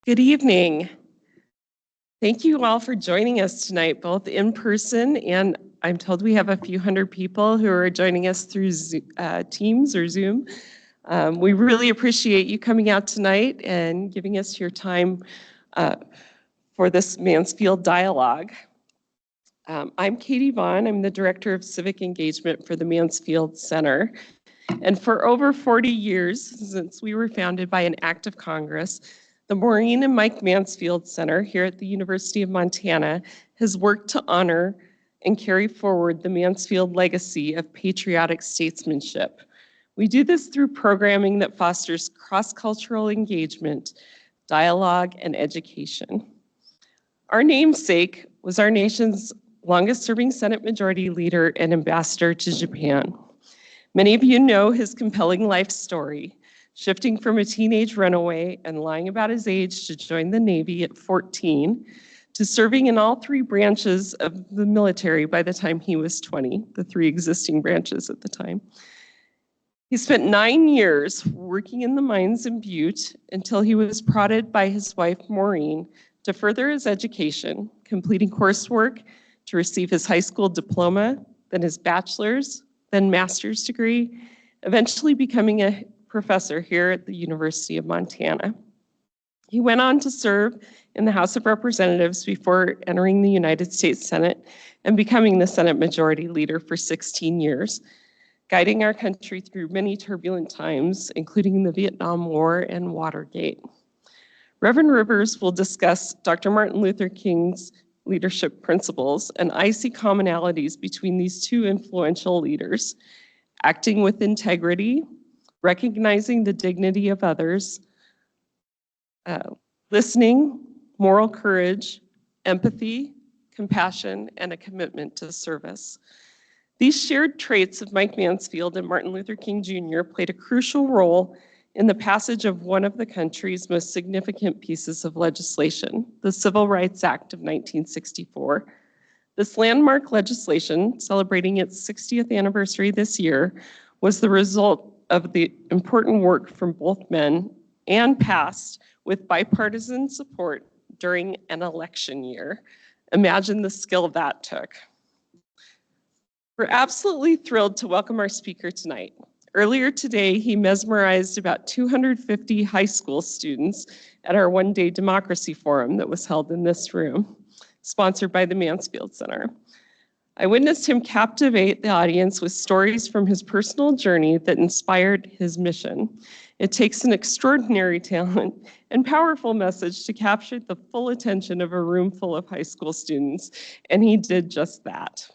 Good evening. Thank you all for joining us tonight, both in person and I'm told we have a few hundred people who are joining us through Teams or Zoom. We really appreciate you coming out tonight and giving us your time for this Mansfield Dialogue. I'm Katie Vaughn. I'm the Director of Civic Engagement for the Mansfield Center. And for over 40 years, since we were founded by an act of Congress, the Maureen and Mike Mansfield Center here at the University of Montana has worked to honor and carry forward the Mansfield legacy of patriotic statesmanship. We do this through programming that fosters cross-cultural engagement, dialogue, and education. Our namesake was our nation's longest-serving Senate Majority Leader and Ambassador to Japan. Many of you know his compelling life story, shifting from a teenage runaway and lying about his age to join the Navy at 14, to serving in all three branches of the military by the time he was 20, the three existing branches at the time. He spent 9 years working in the mines in Butte until he was prodded by his wife, Maureen, to further his education, completing coursework to receive his high school diploma, then his bachelor's, then master's degree, eventually becoming a professor here at the University of Montana. He went on to serve in the House of Representatives before entering the United States Senate and becoming the Senate Majority Leader for 16 years, guiding our country through many turbulent times, including the Vietnam War and Watergate. Reverend Rivers will discuss Dr. Martin Luther King's leadership principles, and I see commonalities between these two influential leaders: acting with integrity, recognizing the dignity of others, listening, moral courage, empathy, compassion, and a commitment to service. These shared traits of Mike Mansfield and Martin Luther King Jr. played a crucial role in the passage of one of the country's most significant pieces of legislation, the Civil Rights Act of 1964. This landmark legislation, celebrating its 60th anniversary this year, was the result of the important work from both men and passed with bipartisan support during an election year. Imagine the skill that took. We're absolutely thrilled to welcome our speaker tonight. Earlier today, he mesmerized about 250 high school students at our one-day democracy forum that was held in this room, sponsored by the Mansfield Center. I witnessed him captivate the audience with stories from his personal journey that inspired his mission. It takes an extraordinary talent and powerful message to capture the full attention of a room full of high school students, and he did just that.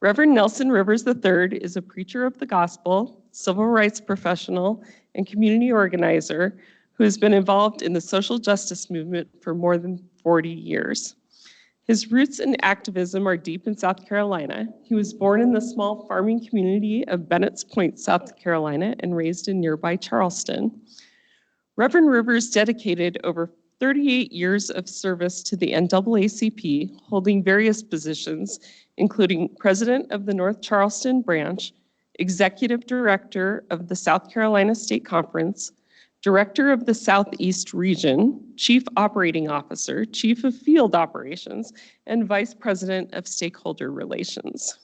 Reverend Nelson Rivers III is a preacher of the gospel, civil rights professional, and community organizer who has been involved in the social justice movement for more than 40 years. His roots in activism are deep in South Carolina. He was born in the small farming community of Bennett's Point, South Carolina, and raised in nearby Charleston. Reverend Rivers dedicated over 38 years of service to the NAACP, holding various positions, including president of the North Charleston branch, executive director of the South Carolina State Conference, director of the Southeast region, chief operating officer, chief of field operations, and vice president of stakeholder relations.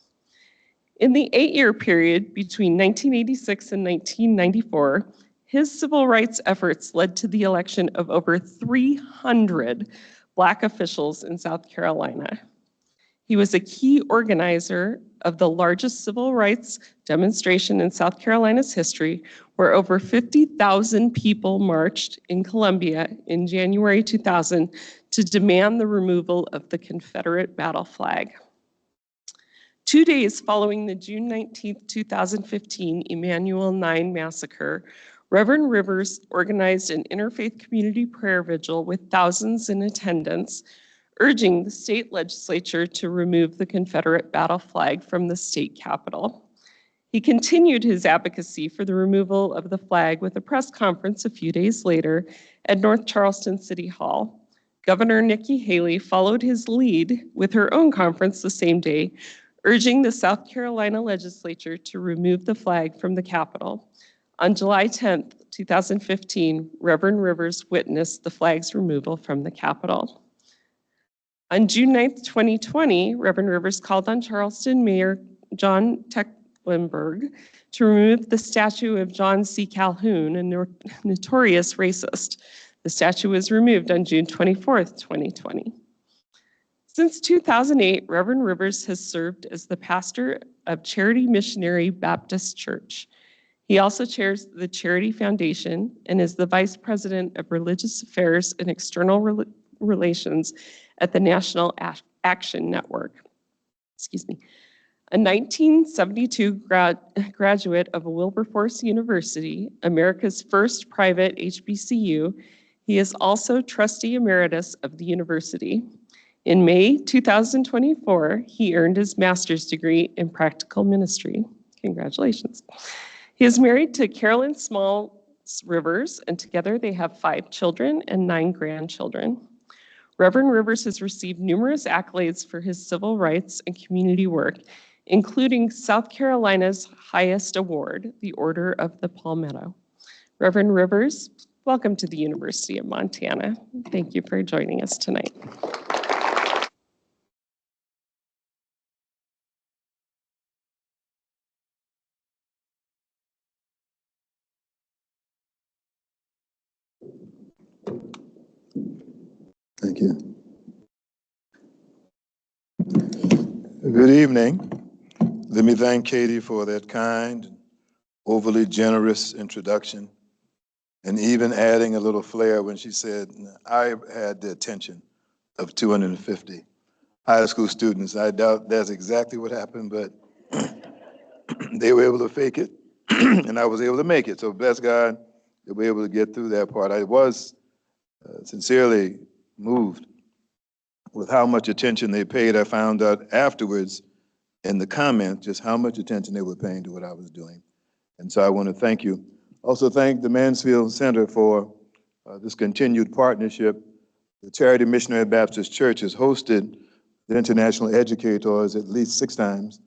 In the 8-year period between 1986 and 1994, his civil rights efforts led to the election of over 300 Black officials in South Carolina. He was a key organizer of the largest civil rights demonstration in South Carolina's history, where over 50,000 people marched in Columbia in January 2000 to demand the removal of the Confederate battle flag. 2 days following the June 19, 2015 Emanuel 9 massacre, Reverend Rivers organized an interfaith community prayer vigil with thousands in attendance, urging the state legislature to remove the Confederate battle flag from the state capitol. He continued his advocacy for the removal of the flag with a press conference a few days later at North Charleston City Hall. Governor Nikki Haley followed his lead with her own conference the same day, urging the South Carolina legislature to remove the flag from the Capitol. On July 10th, 2015, Reverend Rivers witnessed the flag's removal from the Capitol. On June 9th, 2020, Reverend Rivers called on Charleston Mayor John Tecklenburg to remove the statue of John C. Calhoun, a notorious racist. The statue was removed on June 24th, 2020. Since 2008, Reverend Rivers has served as the pastor of Charity Missionary Baptist Church. He also chairs the Charity Foundation and is the Vice President of Religious Affairs and External Relations at the National Action Network. Excuse me. A 1972 graduate of Wilberforce University, America's first private HBCU, he is also trustee emeritus of the university. In May 2024, he earned his master's degree in practical ministry. Congratulations. He is married to Carolyn Small Rivers, and together they have 5 children and 9 grandchildren. Reverend Rivers has received numerous accolades for his civil rights and community work, including South Carolina's highest award, the Order of the Palmetto. Reverend Rivers, welcome to the University of Montana. Thank you for joining us tonight. Thank you. Good evening. Let me thank Katie for that kind, overly generous introduction, and even adding a little flair when she said, I had the attention of 250 high school students. I doubt that's exactly what happened, but they were able to fake it, and I was able to make it. So bless God that we were able to get through that part. I was sincerely moved with how much attention they paid. I found out afterwards in the comments just how much attention they were paying to what I was doing. And so I want to thank you. Also thank the Mansfield Center for this continued partnership. The Charity Missionary Baptist Church has hosted the International Educators at least 6 times.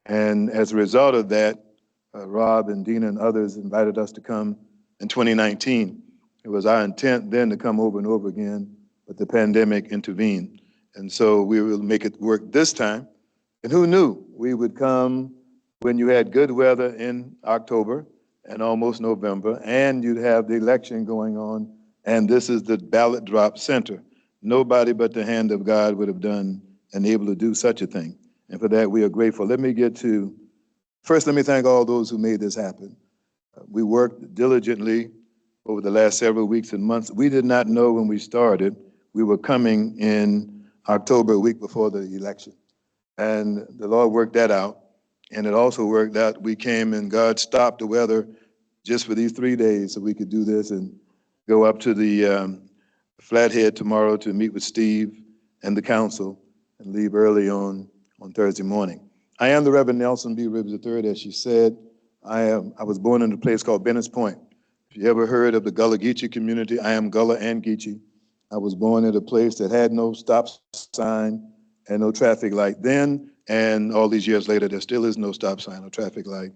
And as a result of that, Rob and Dina and others invited us to come in 2019. It was our intent then to come over and over again, but the pandemic intervened. And so we will make it work this time. And who knew we would come when you had good weather in October and almost November, and you'd have the election going on, and this is the ballot drop center. Nobody but the hand of God would have done and able to do such a thing. And for that, we are grateful. Let me get to, first, let me thank all those who made this happen. We worked diligently over the last several weeks and months. We did not know when we started we were coming in October, a week before the election. And the Lord worked that out. And it also worked out. We came and God stopped the weather just for these 3 days so we could do this and go up to the Flathead tomorrow to meet with Steve and the council and leave early on Thursday morning. I am the Reverend Nelson B. Rivers III, as she said. I was born in a place called Bennett's Point. If you ever heard of the Gullah Geechee community, I am Gullah and Geechee. I was born at a place that had no stop sign and no traffic light then, and all these years later, there still is no stop sign or traffic light.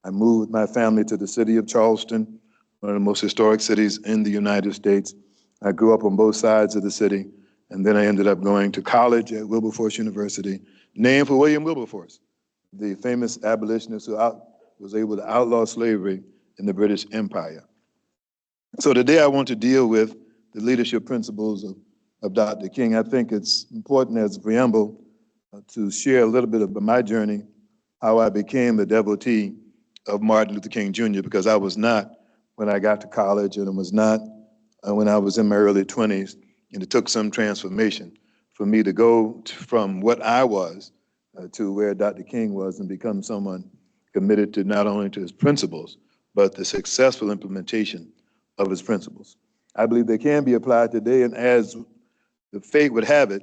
I moved with my family to the city of Charleston, one of the most historic cities in the United States. I grew up on both sides of the city, and then I ended up going to college at Wilberforce University, named for William Wilberforce, the famous abolitionist who was able to outlaw slavery in the British Empire. So today I want to deal with the leadership principles of Dr. King. I think it's important as a preamble to share a little bit of my journey, how I became a devotee of Martin Luther King Jr., because I was not when I got to college, and it was not when I was in my early 20s, and it took some transformation for me to go from what I was to where Dr. King was and become someone committed to not only to his principles, but the successful implementation of his principles. I believe they can be applied today, and as the fate would have it,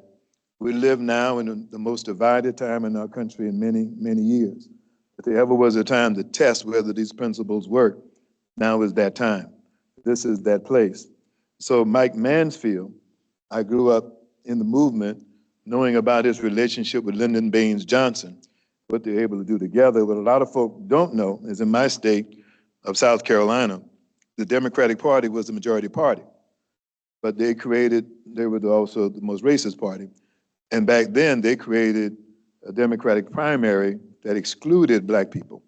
we live now in the most divided time in our country in many, many years. If there ever was a time to test whether these principles work, now is that time. This is that place. So Mike Mansfield, I grew up in the movement knowing about his relationship with Lyndon Baines Johnson, what they're able to do together. What a lot of folk don't know is in my state, of South Carolina, the Democratic Party was the majority party. But they were also the most racist party. And back then, they created a Democratic primary that excluded black people.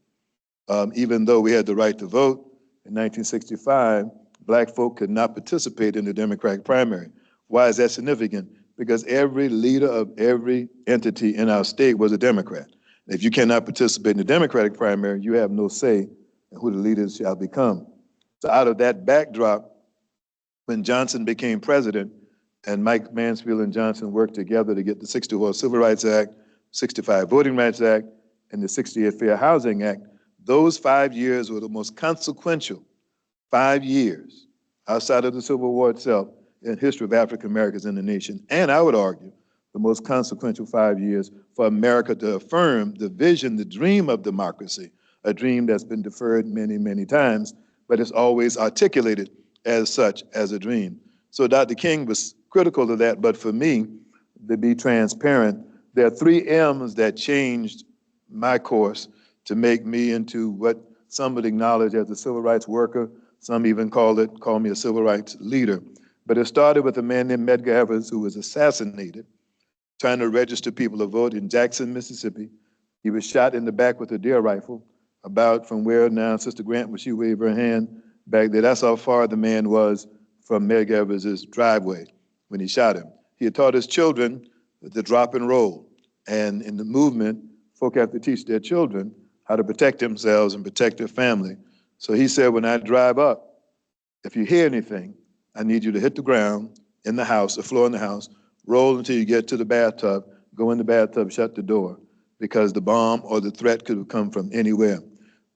Even though we had the right to vote in 1965, black folk could not participate in the Democratic primary. Why is that significant? Because every leader of every entity in our state was a Democrat. If you cannot participate in the Democratic primary, you have no say in who the leaders shall become. So out of that backdrop, when Johnson became president and Mike Mansfield and Johnson worked together to get the 64 Civil Rights Act, 65 Voting Rights Act, and the 68 Fair Housing Act, those 5 years were the most consequential 5 years outside of the Civil War itself in history of African Americans in the nation. And I would argue the most consequential 5 years for America to affirm the vision, the dream of democracy, a dream that's been deferred many, many times, but it's always articulated as such, as a dream. So Dr. King was critical of that, but for me, to be transparent, there are 3 M's that changed my course to make me into what some would acknowledge as a civil rights worker. Some even call me a civil rights leader. But it started with a man named Medgar Evers, who was assassinated trying to register people to vote in Jackson, Mississippi. He was shot in the back with a deer rifle, about from where now Sister Grant, when she waved her hand back there, that's how far the man was from Medgar Evers' driveway when he shot him. He had taught his children the drop and roll. And in the movement, folk have to teach their children how to protect themselves and protect their family. So he said, when I drive up, if you hear anything, I need you to hit the ground in the house, the floor in the house, roll until you get to the bathtub, go in the bathtub, shut the door, because the bomb or the threat could have come from anywhere.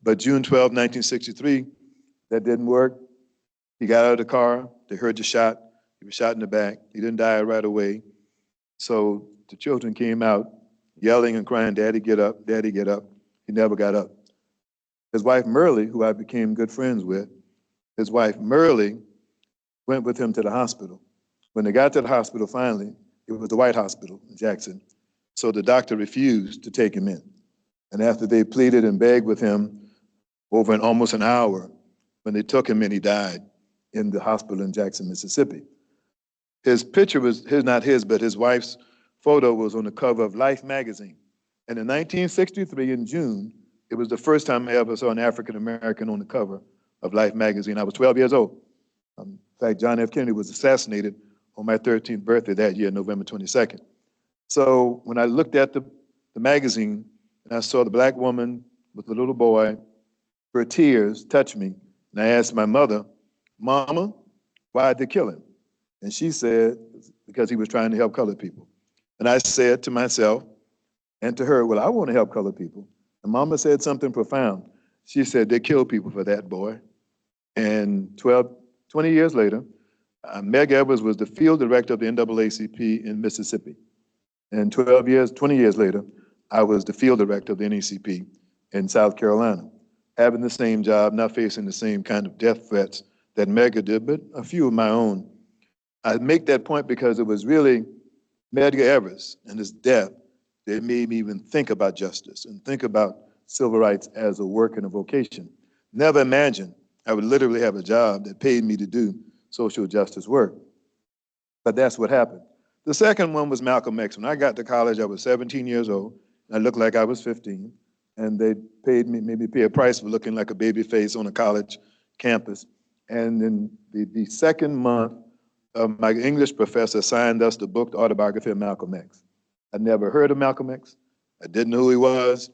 But June 12, 1963, that didn't work. He got out of the car, they heard the shot, he was shot in the back, he didn't die right away. So the children came out yelling and crying, "Daddy, get up, Daddy, get up." He never got up. His wife, Merle, who I became good friends with, his wife, Merle, went with him to the hospital. When they got to the hospital finally, it was the White Hospital in Jackson. So the doctor refused to take him in. And after they pleaded and begged with him over almost an hour, when they took him in, he died in the hospital in Jackson, Mississippi. His picture was, not his, but his wife's photo was on the cover of Life magazine. And in 1963, in June, it was the first time I ever saw an African-American on the cover of Life magazine. I was 12 years old. In fact, John F. Kennedy was assassinated on my 13th birthday that year, November 22nd. So when I looked at the magazine and I saw the black woman with the little boy, her tears touched me. And I asked my mother, "Mama, why'd they kill him?" And she said, because he was trying to help colored people. And I said to myself and to her, well, I want to help colored people. And Mama said something profound. She said, they kill people for that, boy. And 20 years later, Meg Edwards was the field director of the NAACP in Mississippi. And 20 years later, I was the field director of the NAACP in South Carolina, having the same job, not facing the same kind of death threats that Medgar did, but a few of my own. I make that point because it was really Medgar Evers and his death that made me even think about justice and think about civil rights as a work and a vocation. Never imagined I would literally have a job that paid me to do social justice work. But that's what happened. The second one was Malcolm X. When I got to college, I was 17 years old. I looked like I was 15. And they made me pay a price for looking like a baby face on a college campus. And in the second month, my English professor assigned us the book, The Autobiography of Malcolm X. I'd never heard of Malcolm X. I didn't know who he was.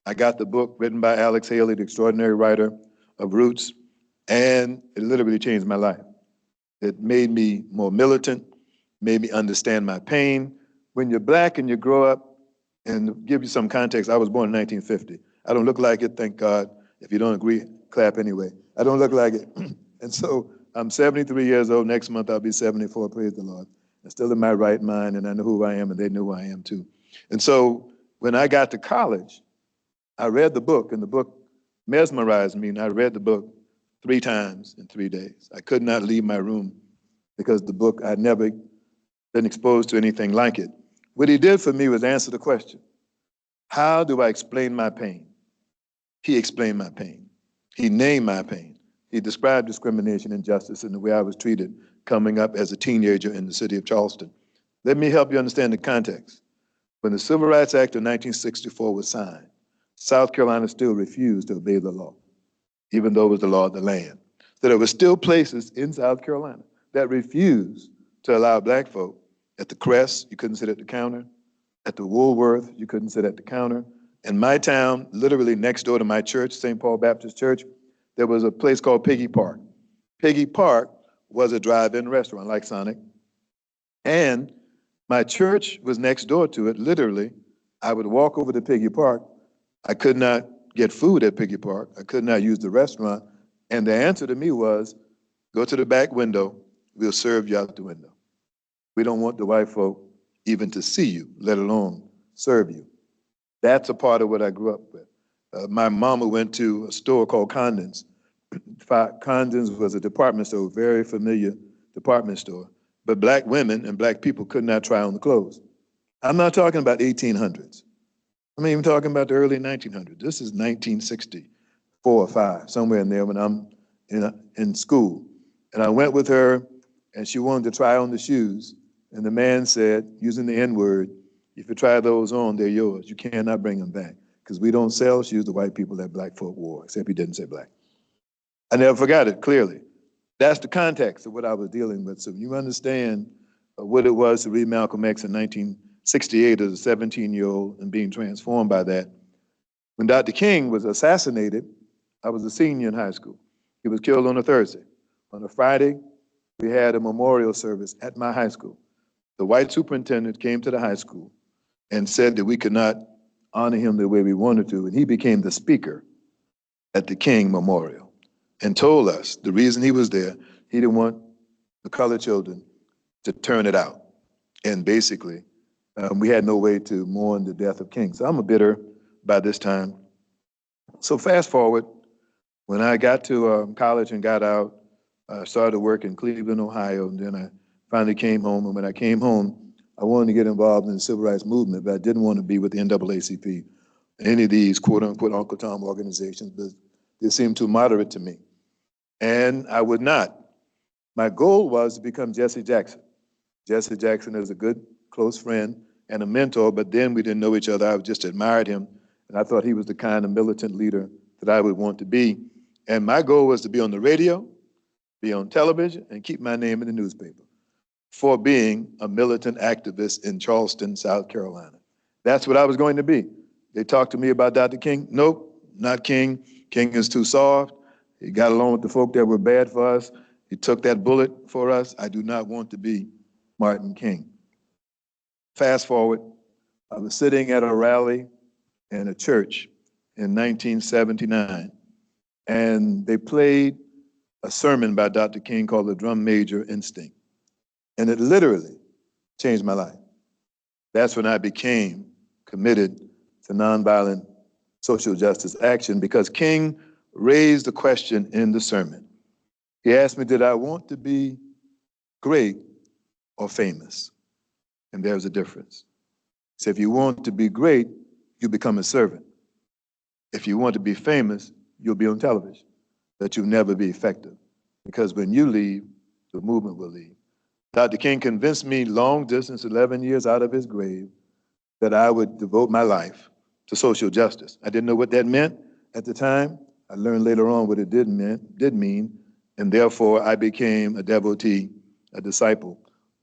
I got the book written by Alex Haley, the extraordinary writer of Roots, and it literally changed my life. It made me more militant, made me understand my pain. When you're black and you grow up, and to give you some context, I was born in 1950. I don't look like it, thank God. If you don't agree, clap anyway. I don't look like it. And so I'm 73 years old. Next month I'll be 74, praise the Lord. I'm still in my right mind, and I know who I am, and they know who I am too. And so when I got to college, I read the book, and the book mesmerized me, and I read the book 3 times in 3 days. I could not leave my room because the book, I'd never been exposed to anything like it. What he did for me was answer the question, how do I explain my pain? He explained my pain. He named my pain. He described discrimination and injustice and the way I was treated coming up as a teenager in the city of Charleston. Let me help you understand the context. When the Civil Rights Act of 1964 was signed, South Carolina still refused to obey the law, even though it was the law of the land. So there were still places in South Carolina that refused to allow black folk. At the Crest, you couldn't sit at the counter. At the Woolworth, you couldn't sit at the counter. In my town, literally next door to my church, St. Paul Baptist Church, there was a place called Piggy Park. Piggy Park was a drive-in restaurant like Sonic. And my church was next door to it. Literally, I would walk over to Piggy Park. I could not get food at Piggy Park. I could not use the restaurant. And the answer to me was, go to the back window. We'll serve you out the window. We don't want the white folk even to see you, let alone serve you. That's a part of what I grew up with. My mama went to a store called Condon's. Condon's was a department store, very familiar department store. But black women and black people could not try on the clothes. I'm not talking about 1800s. I'm even talking about the early 1900s. This is 1964 or 5, somewhere in there when I'm in school. And I went with her, and she wanted to try on the shoes. And the man said, using the N-word, if you try those on, they're yours. You cannot bring them back, because we don't sell shoes to white people that black folk wore, except he didn't say black. I never forgot it, clearly. That's the context of what I was dealing with. So you understand what it was to read Malcolm X in 1968 as a 17-year-old and being transformed by that. When Dr. King was assassinated, I was a senior in high school. He was killed on a Thursday. On a Friday, we had a memorial service at my high school. The white superintendent came to the high school and said that we could not honor him the way we wanted to, and he became the speaker at the King Memorial and told us the reason he was there, he didn't want the colored children to turn it out. And basically, we had no way to mourn the death of King. So I'm a bitter by this time. So fast forward, when I got to college and got out, I started work in Cleveland, Ohio, and then I finally came home. And when I came home, I wanted to get involved in the civil rights movement, but I didn't want to be with the NAACP, any of these quote-unquote Uncle Tom organizations, but they seemed too moderate to me. And I would not. My goal was to become Jesse Jackson. Jesse Jackson is a good, close friend and a mentor, but then we didn't know each other. I just admired him, and I thought he was the kind of militant leader that I would want to be. And my goal was to be on the radio, be on television, and keep my name in the newspaper for being a militant activist in Charleston, South Carolina. That's what I was going to be. They talked to me about Dr. King. Nope, not King. King is too soft. He got along with the folk that were bad for us. He took that bullet for us. I do not want to be Martin King. Fast forward, I was sitting at a rally in a church in 1979, and they played a sermon by Dr. King called The Drum Major Instinct. And it literally changed my life. That's when I became committed to nonviolent social justice action, because King raised the question in the sermon. He asked me, did I want to be great or famous? And there's a difference. So if you want to be great, you become a servant. If you want to be famous, you'll be on television, but you'll never be effective, because when you leave, the movement will leave. Dr. King convinced me long distance, 11 years out of his grave, that I would devote my life to social justice. I didn't know what that meant at the time. I learned later on what it did mean, and therefore I became a devotee, a disciple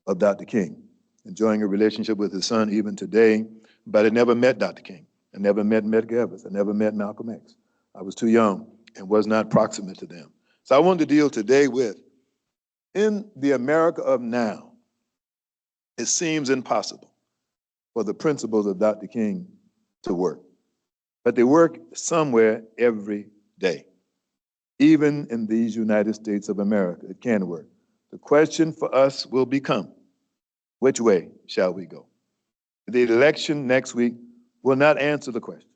of Dr. King, enjoying a relationship with his son even today, but I never met Dr. King. I never met Medgar Evers. I never met Malcolm X. I was too young and was not proximate to them. So I wanted to deal today with, in the America of now, it seems impossible for the principles of Dr. King to work, but they work somewhere every day. Even in these United States of America, it can work. The question for us will become, which way shall we go? The election next week will not answer the question.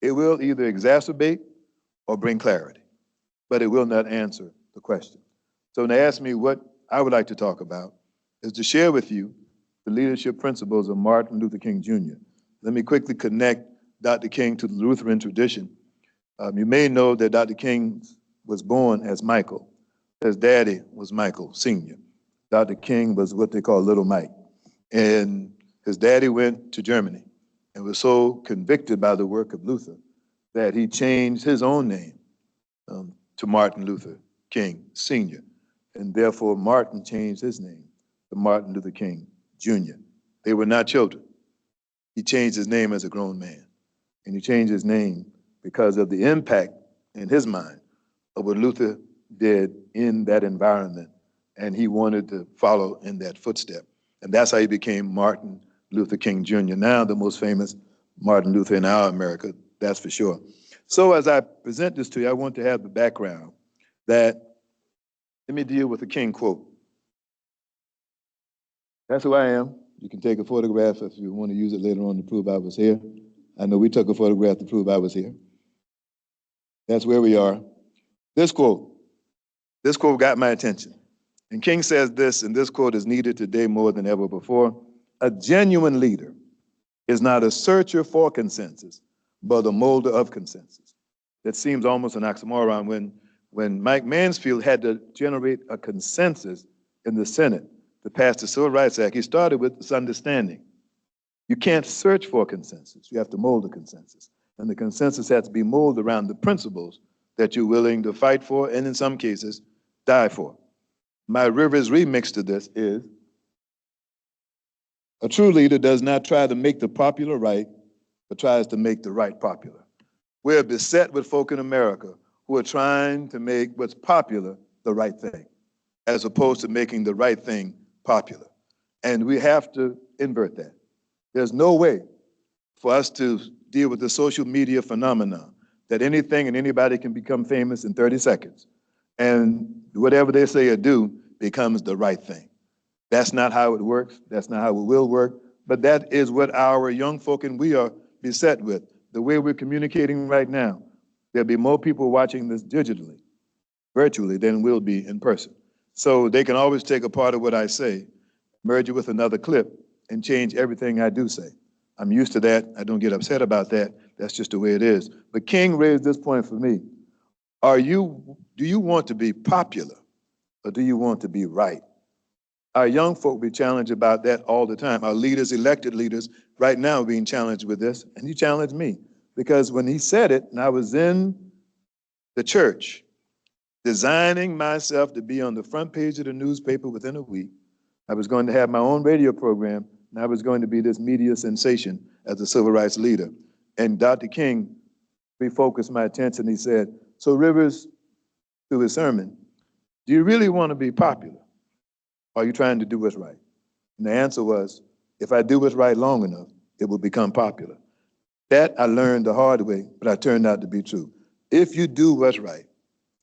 It will either exacerbate or bring clarity, but it will not answer the question. So when they ask me what I would like to talk about, is to share with you the leadership principles of Martin Luther King Jr. Let me quickly connect Dr. King to the Lutheran tradition. You may know that Dr. King was born as Michael. His daddy was Michael Sr. Dr. King was what they call Little Mike. And his daddy went to Germany and was so convicted by the work of Luther that he changed his own name to Martin Luther King Sr. And therefore, Martin changed his name to Martin Luther King Jr. They were not children. He changed his name as a grown man. And he changed his name because of the impact in his mind of what Luther did in that environment. And he wanted to follow in that footstep. And that's how he became Martin Luther King Jr., now the most famous Martin Luther in our America, that's for sure. So as I present this to you, I want to have the background that, let me deal with the King quote. That's who I am. You can take a photograph if you want to use it later on to prove I was here. I know we took a photograph to prove I was here. That's where we are. This quote got my attention. And King says this, and this quote is needed today more than ever before: a genuine leader is not a searcher for consensus, but a molder of consensus. That seems almost an oxymoron. When Mike Mansfield had to generate a consensus in the Senate to pass the Civil Rights Act, he started with this understanding. You can't search for consensus. You have to mold a consensus. And the consensus has to be molded around the principles that you're willing to fight for and in some cases die for. My Rivers remix to this is, a true leader does not try to make the popular right, but tries to make the right popular. We're beset with folk in America who are trying to make what's popular the right thing, as opposed to making the right thing popular. And we have to invert that. There's no way for us to deal with the social media phenomenon that anything and anybody can become famous in 30 seconds. And whatever they say or do becomes the right thing. That's not how it works. That's not how it will work. But that is what our young folk and we are beset with. The way we're communicating right now, there'll be more people watching this digitally, virtually, than will be in person. So they can always take a part of what I say, merge it with another clip, and change everything I do say. I'm used to that. I don't get upset about that. That's just the way it is. But King raised this point for me. Do you want to be popular, or do you want to be right? Our young folk be challenged about that all the time. Our leaders, elected leaders, right now are being challenged with this, and he challenged me. Because when he said it, and I was in the church, designing myself to be on the front page of the newspaper within a week, I was going to have my own radio program, and I was going to be this media sensation as a civil rights leader. And Dr. King refocused my attention. He said, so Rivers, through his sermon, do you really want to be popular? Or are you trying to do what's right? And the answer was, if I do what's right long enough, it will become popular. That I learned the hard way, but I turned out to be true. If you do what's right,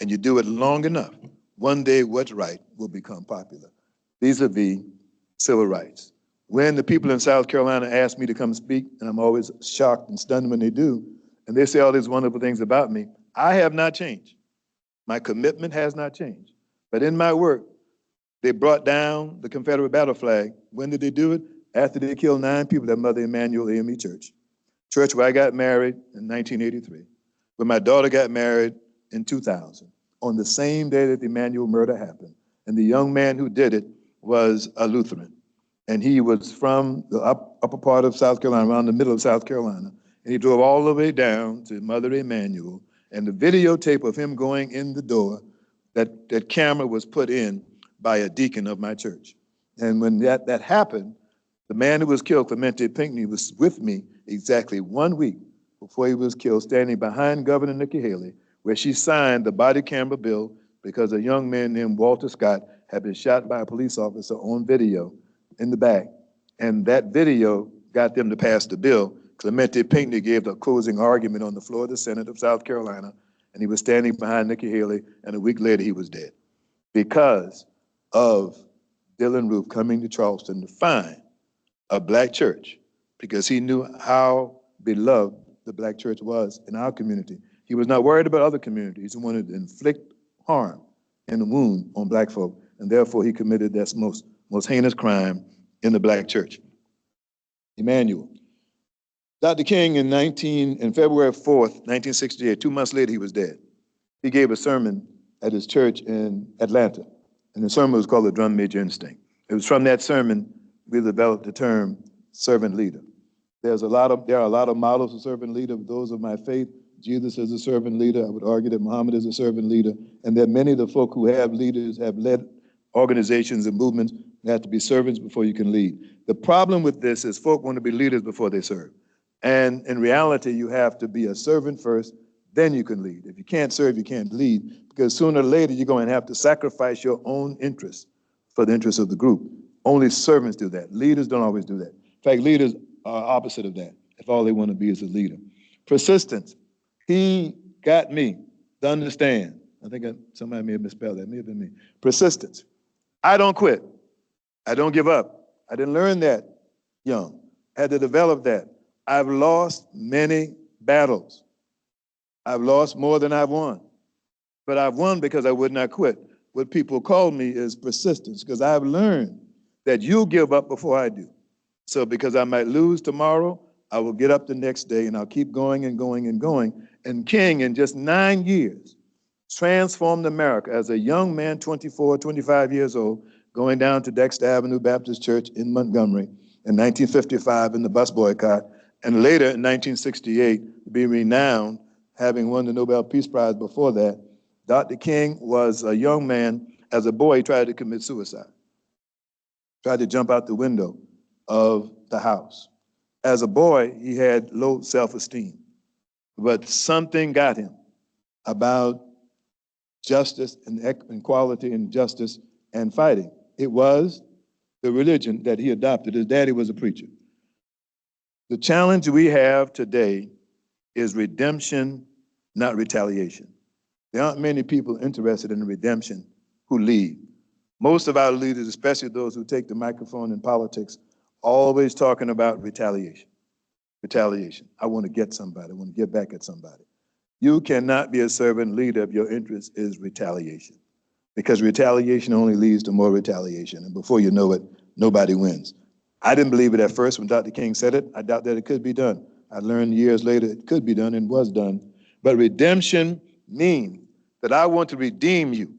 and you do it long enough, one day what's right will become popular. Vis-a-vis civil rights. When the people in South Carolina ask me to come speak, and I'm always shocked and stunned when they do, and they say all these wonderful things about me, I have not changed. My commitment has not changed. But in my work, they brought down the Confederate battle flag. When did they do it? After they killed 9 people at Mother Emanuel AME Church where I got married in 1983, where my daughter got married in 2000, on the same day that the Emanuel murder happened. And the young man who did it was a Lutheran. And he was from the upper part of South Carolina, around the middle of South Carolina. And he drove all the way down to Mother Emanuel. And the videotape of him going in the door, that camera was put in by a deacon of my church. And when that happened, the man who was killed, Clemente Pinckney, was with me exactly 1 week before he was killed, standing behind Governor Nikki Haley, where she signed the body camera bill because a young man named Walter Scott had been shot by a police officer on video in the back. And that video got them to pass the bill. Clemente Pinckney gave the closing argument on the floor of the Senate of South Carolina, and he was standing behind Nikki Haley, and a week later he was dead because of Dylann Roof coming to Charleston to find a black church, because he knew how beloved the black church was in our community. He was not worried about other communities. He wanted to inflict harm and a wound on black folk, and therefore he committed that most heinous crime in the black church. Emmanuel. Dr. King in February 4th, 1968, 2 months later, he was dead. He gave a sermon at his church in Atlanta, and the sermon was called The Drum Major Instinct. It was from that sermon we developed the term servant leader. There are a lot of models of servant leader. Those of my faith, Jesus is a servant leader. I would argue that Muhammad is a servant leader, and that many of the folk who have leaders have led organizations and movements. You have to be servants before you can lead. The problem with this is folk want to be leaders before they serve. And in reality, you have to be a servant first, then you can lead. If you can't serve, you can't lead, because sooner or later, you're going to have to sacrifice your own interests for the interests of the group. Only servants do that. Leaders don't always do that. In fact, leaders are opposite of that, if all they want to be is a leader. Persistence. He got me to understand. I think somebody may have misspelled that. May have been me. Persistence. I don't quit. I don't give up. I didn't learn that young. I had to develop that. I've lost many battles. I've lost more than I've won. But I've won because I would not quit. What people call me is persistence, because I've learned that you'll give up before I do. So because I might lose tomorrow, I will get up the next day and I'll keep going and going and going. And King, in just 9 years, transformed America as a young man, 24, 25 years old, going down to Dexter Avenue Baptist Church in Montgomery in 1955 in the bus boycott, and later in 1968, being renowned, having won the Nobel Peace Prize before that. Dr. King was a young man. As a boy, he tried to commit suicide, tried to jump out the window of the house. As a boy, he had low self-esteem, but something got him about justice and equality and justice and fighting. It was the religion that he adopted. His daddy was a preacher. The challenge we have today is redemption, not retaliation. There aren't many people interested in redemption who lead. Most of our leaders, especially those who take the microphone in politics, always talking about retaliation. Retaliation. I want to get somebody. I want to get back at somebody. You cannot be a servant leader if your interest is retaliation, because retaliation only leads to more retaliation. And before you know it, nobody wins. I didn't believe it at first when Dr. King said it. I doubt that it could be done. I learned years later it could be done and was done. But redemption means that I want to redeem you,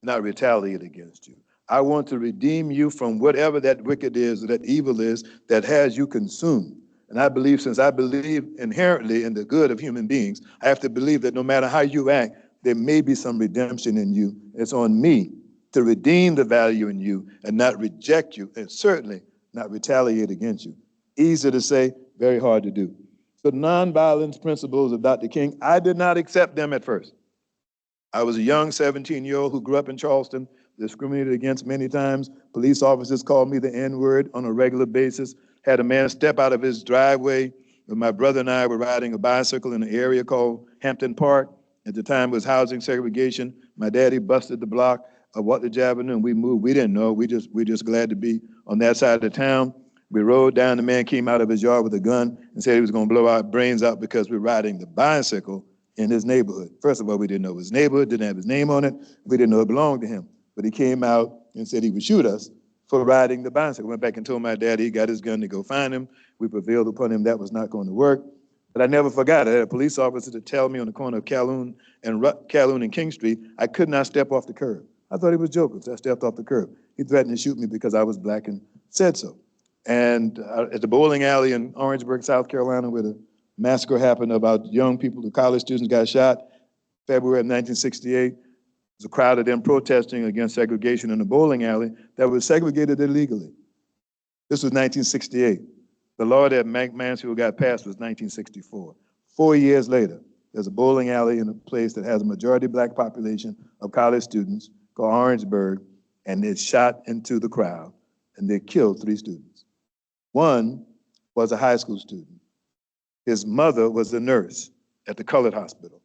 not retaliate against you. I want to redeem you from whatever that wicked is, or that evil is that has you consumed. And I believe, since I believe inherently in the good of human beings, I have to believe that no matter how you act, there may be some redemption in you. It's on me to redeem the value in you and not reject you, and certainly not retaliate against you. Easy to say, very hard to do. So nonviolence principles of Dr. King, I did not accept them at first. I was a young 17-year-old who grew up in Charleston, discriminated against many times. Police officers called me the N-word on a regular basis. Had a man step out of his driveway when my brother and I were riding a bicycle in an area called Hampton Park. At the time, it was housing segregation. My daddy busted the block of Watledge Avenue, and we moved. We didn't know. We're just glad to be on that side of the town. We rode down. The man came out of his yard with a gun and said he was going to blow our brains out because we're riding the bicycle in his neighborhood. First of all, we didn't know his neighborhood, didn't have his name on it. We didn't know it belonged to him. But he came out and said he would shoot us for riding the bicycle. Went back and told my daddy he got his gun to go find him. We prevailed upon him that was not going to work. But I never forgot. I had a police officer to tell me on the corner of Calhoun and King Street, I could not step off the curb. I thought he was joking, so I stepped off the curb. He threatened to shoot me because I was black and said so. And at the bowling alley in Orangeburg, South Carolina, where the massacre happened, about young people, the college students got shot, February of 1968. There was a crowd of them protesting against segregation in the bowling alley that was segregated illegally. This was 1968. The law that Mansfield got passed was 1964. 4 years later, there's a bowling alley in a place that has a majority black population of college students called Orangeburg, and they shot into the crowd, and they killed 3 students. One was a high school student. His mother was a nurse at the colored hospital.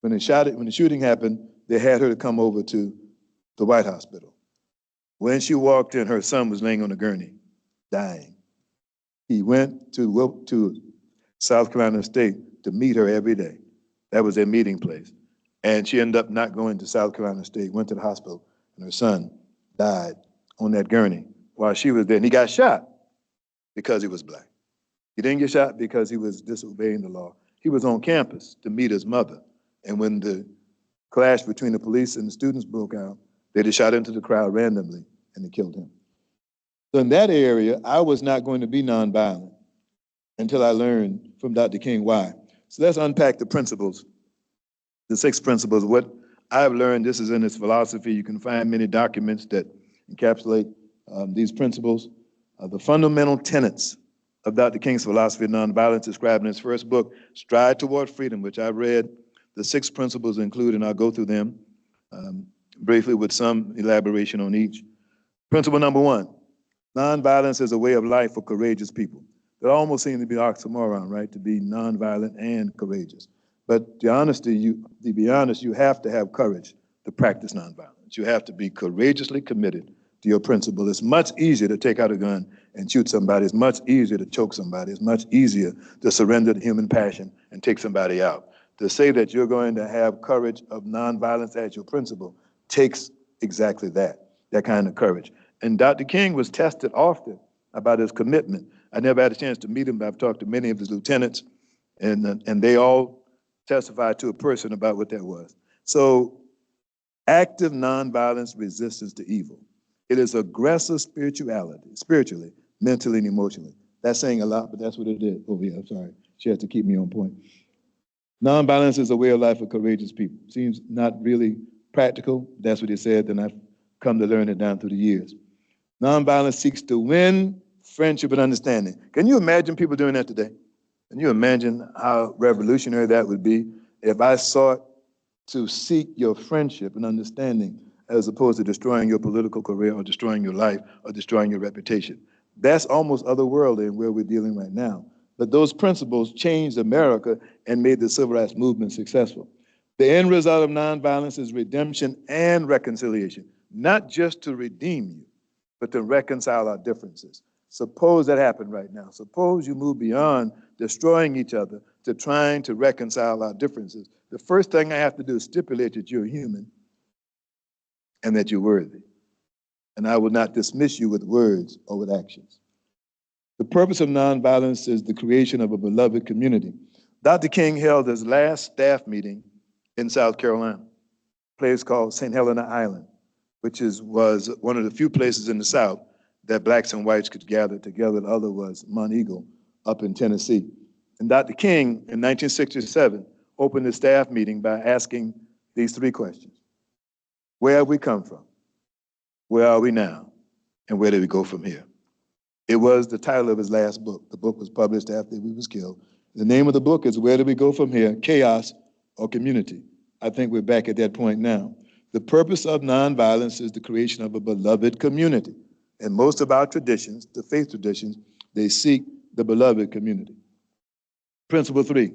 When the shooting happened, they had her to come over to the White Hospital. When she walked in, her son was laying on a gurney, dying. He went to South Carolina State to meet her every day. That was their meeting place. And she ended up not going to South Carolina State, went to the hospital, and her son died on that gurney while she was there. And he got shot because he was black. He didn't get shot because he was disobeying the law. He was on campus to meet his mother. And when the clash between the police and the students broke out, they just shot into the crowd randomly and they killed him. So in that area, I was not going to be nonviolent until I learned from Dr. King why. So let's unpack the principles, the 6 principles. What I've learned, this is in his philosophy. You can find many documents that encapsulate these principles. The fundamental tenets of Dr. King's philosophy of nonviolence described in his first book, Stride Toward Freedom, which I've read. The 6 principles include, and I'll go through them briefly with some elaboration on each. Principle number 1, nonviolence is a way of life for courageous people. It almost seems to be oxymoron, right, to be nonviolent and courageous. But to be honest, you have to have courage to practice nonviolence. You have to be courageously committed to your principle. It's much easier to take out a gun and shoot somebody. It's much easier to choke somebody. It's much easier to surrender to human passion and take somebody out. To say that you're going to have courage of nonviolence as your principle takes exactly that kind of courage. And Dr. King was tested often about his commitment. I never had a chance to meet him, but I've talked to many of his lieutenants, and they all testified to a person about what that was. So active nonviolence resistance to evil. It is aggressive spirituality, spiritually, mentally, and emotionally. That's saying a lot, but that's what it is. Oh, yeah, I'm sorry. She has to keep me on point. Nonviolence is a way of life for courageous people. Seems not really practical. That's what he said, and I've come to learn it down through the years. Nonviolence seeks to win friendship and understanding. Can you imagine people doing that today? Can you imagine how revolutionary that would be if I sought to seek your friendship and understanding as opposed to destroying your political career or destroying your life or destroying your reputation? That's almost otherworldly in where we're dealing right now. But those principles changed America and made the civil rights movement successful. The end result of nonviolence is redemption and reconciliation, not just to redeem you, but to reconcile our differences. Suppose that happened right now. Suppose you move beyond destroying each other to trying to reconcile our differences. The first thing I have to do is stipulate that you're human and that you're worthy. And I will not dismiss you with words or with actions. The purpose of nonviolence is the creation of a beloved community. Dr. King held his last staff meeting in South Carolina, a place called St. Helena Island, which was one of the few places in the South that blacks and whites could gather together. The other was Mount Eagle up in Tennessee. And Dr. King, in 1967, opened the staff meeting by asking these 3 questions. Where have we come from? Where are we now? And where do we go from here? It was the title of his last book. The book was published after he was killed. The name of the book is Where Do We Go From Here? Chaos or Community? I think we're back at that point now. The purpose of nonviolence is the creation of a beloved community. And most of our traditions, the faith traditions, they seek the beloved community. Principle 3,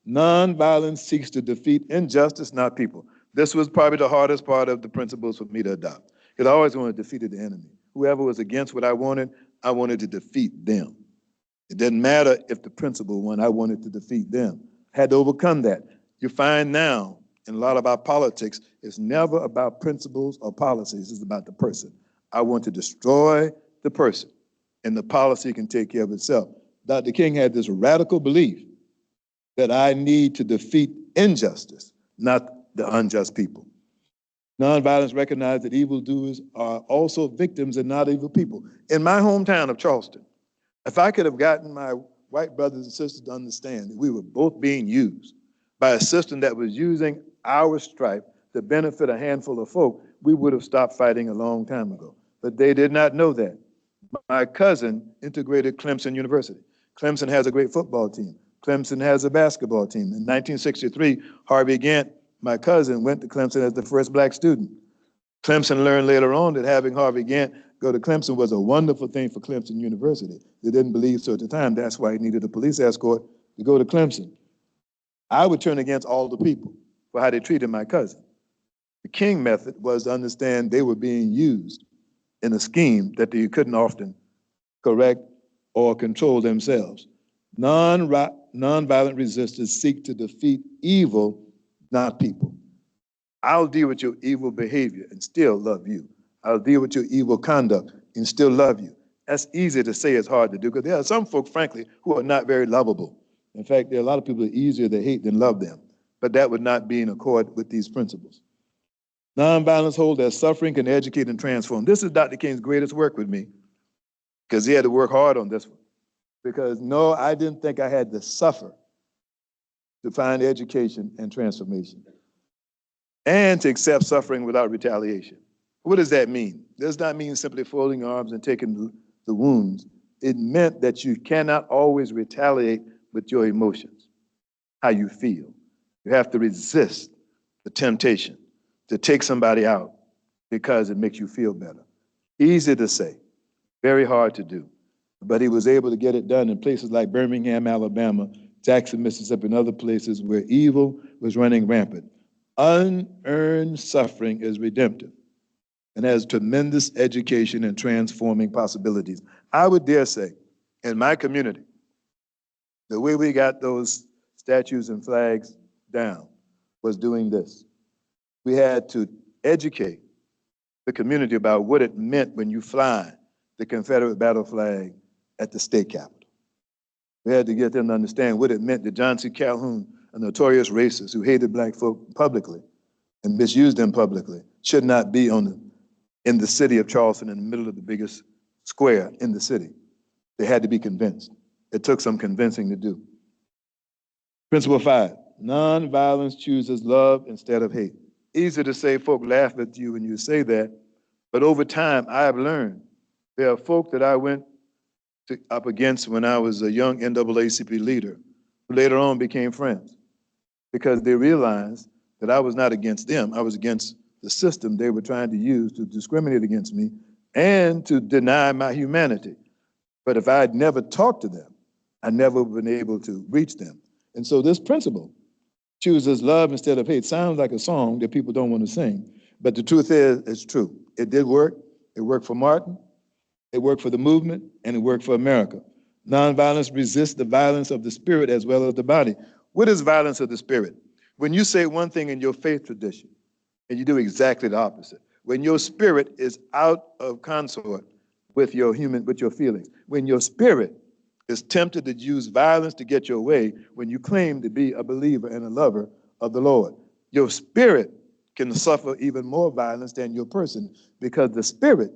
nonviolence seeks to defeat injustice, not people. This was probably the hardest part of the principles for me to adopt, because I always wanted to defeat the enemy. Whoever was against what I wanted to defeat them. It didn't matter if the principal won, I wanted to defeat them. I had to overcome that. You find now, in a lot of our politics, it's never about principles or policies, it's about the person. I want to destroy the person, and the policy can take care of itself. Dr. King had this radical belief that I need to defeat injustice, not the unjust people. Nonviolence recognized that evildoers are also victims and not evil people. In my hometown of Charleston, if I could have gotten my white brothers and sisters to understand that we were both being used by a system that was using our strife to benefit a handful of folk, we would have stopped fighting a long time ago. But they did not know that. My cousin integrated Clemson University. Clemson has a great football team. Clemson has a basketball team. In 1963, Harvey Gantt, my cousin, went to Clemson as the first black student. Clemson learned later on that having Harvey Gantt go to Clemson was a wonderful thing for Clemson University. They didn't believe so at the time. That's why he needed a police escort to go to Clemson. I would turn against all the people for how they treated my cousin. The King method was to understand they were being used in a scheme that they couldn't often correct or control themselves. Nonviolent resistors seek to defeat evil, not people. I'll deal with your evil behavior and still love you. I'll deal with your evil conduct and still love you. That's easy to say, it's hard to do, because there are some folk, frankly, who are not very lovable. In fact, there are a lot of people that are easier to hate than love them, but that would not be in accord with these principles. Nonviolence holds that suffering can educate and transform. This is Dr. King's greatest work with me, because he had to work hard on this one. Because no, I didn't think I had to suffer to find education and transformation, and to accept suffering without retaliation. What does that mean? It does not mean simply folding your arms and taking the wounds. It meant that you cannot always retaliate with your emotions, how you feel. You have to resist the temptation to take somebody out because it makes you feel better. Easy to say, very hard to do. But he was able to get it done in places like Birmingham, Alabama, Jackson, Mississippi, and other places where evil was running rampant. Unearned suffering is redemptive and has tremendous education and transforming possibilities. I would dare say, in my community, the way we got those statues and flags down was doing this. We had to educate the community about what it meant when you fly the Confederate battle flag at the state capitol. We had to get them to understand what it meant that John C. Calhoun, a notorious racist who hated black folk publicly and misused them publicly, should not be in the city of Charleston, in the middle of the biggest square in the city. They had to be convinced. It took some convincing to do. Principle 5, nonviolence chooses love instead of hate. Easy to say, folk laugh at you when you say that, but over time I have learned there are folk that I went up against when I was a young NAACP leader, who later on became friends, because they realized that I was not against them, I was against the system they were trying to use to discriminate against me and to deny my humanity. But if I had never talked to them, I never would have been able to reach them. And so this principle chooses love instead of hate. Sounds like a song that people don't want to sing, but the truth is, it's true. It did work. It worked for Martin, it worked for the movement, and it worked for America. Nonviolence resists the violence of the spirit as well as the body. What is violence of the spirit? When you say one thing in your faith tradition, and you do exactly the opposite. When your spirit is out of consort with your feelings. When your spirit is tempted to use violence to get your way, when you claim to be a believer and a lover of the Lord. Your spirit can suffer even more violence than your person, because the spirit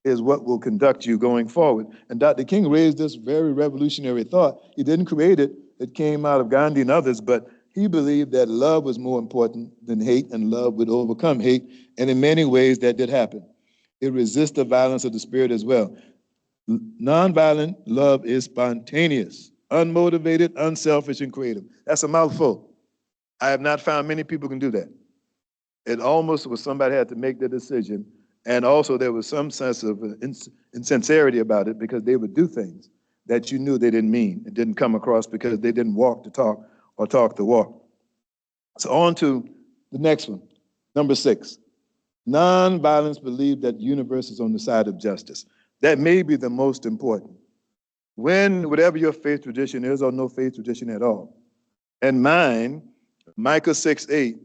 is what will conduct you going forward. And Dr. King raised this very revolutionary thought. He didn't create it. It came out of Gandhi and others, but he believed that love was more important than hate, and love would overcome hate. And in many ways, that did happen. It resists the violence of the spirit as well. Nonviolent love is spontaneous, unmotivated, unselfish, and creative. That's a mouthful. I have not found many people can do that. It almost was somebody had to make the decision, and also there was some sense of insincerity about it, because they would do things that you knew they didn't mean. It didn't come across because they didn't walk the talk or talk the walk. So on to the next one, number 6. Nonviolence believed that the universe is on the side of justice. That may be the most important. When, whatever your faith tradition is, or no faith tradition at all, and mine, Micah 6:8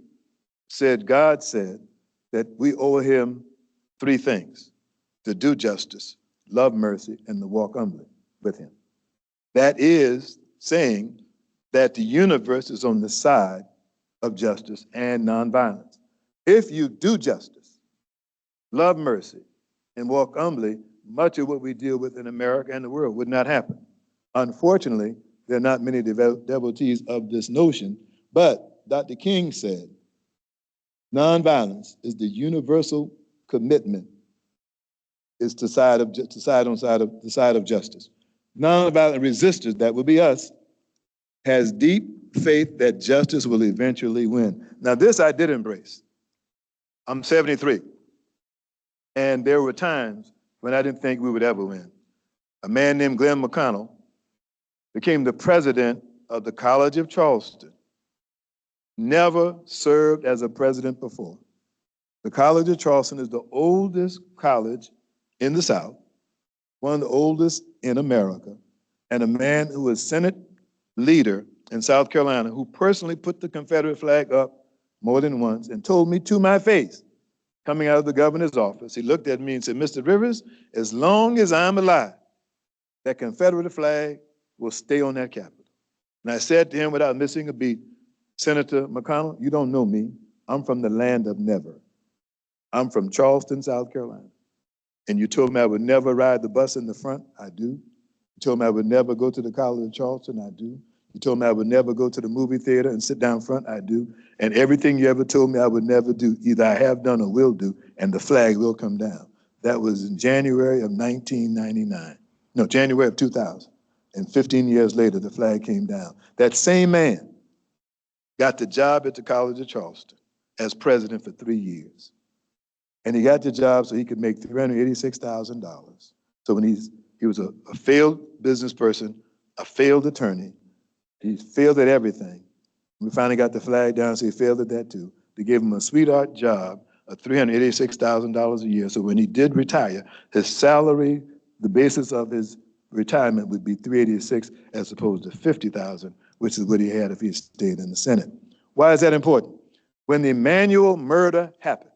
said, God said that we owe him 3 things: to do justice, love mercy, and to walk humbly with him. That is saying that the universe is on the side of justice and nonviolence. If you do justice, love mercy, and walk humbly, much of what we deal with in America and the world would not happen. Unfortunately, there are not many devotees of this notion, but Dr. King said, nonviolence is the universal commitment, is the side of justice. Nonviolent resistors, that would be us, has deep faith that justice will eventually win. Now this I did embrace. I'm 73, and there were times when I didn't think we would ever win. A man named Glenn McConnell became the president of the College of Charleston. Never served as a president before. The College of Charleston is the oldest college in the South, one of the oldest in America, and a man who was Senate leader in South Carolina, who personally put the Confederate flag up more than once and told me to my face, coming out of the governor's office, he looked at me and said, Mr. Rivers, as long as I'm alive, that Confederate flag will stay on that Capitol. And I said to him without missing a beat, Senator McConnell, you don't know me. I'm from the land of never. I'm from Charleston, South Carolina. And you told me I would never ride the bus in the front. I do. You told me I would never go to the College of Charleston. I do. You told me I would never go to the movie theater and sit down front. I do. And everything you ever told me I would never do, either I have done or will do, and the flag will come down. That was in January of 1999. No, January of 2000. And 15 years later, the flag came down. That same man got the job at the College of Charleston as president for 3 years. And he got the job so he could make $386,000. So when he was a failed business person, a failed attorney, he failed at everything. We finally got the flag down, so he failed at that too. They gave him a sweetheart job of $386,000 a year. So when he did retire, his salary, the basis of his retirement would be $386 as opposed to $50,000, which is what he had if he stayed in the Senate. Why is that important? When the Emanuel murder happened,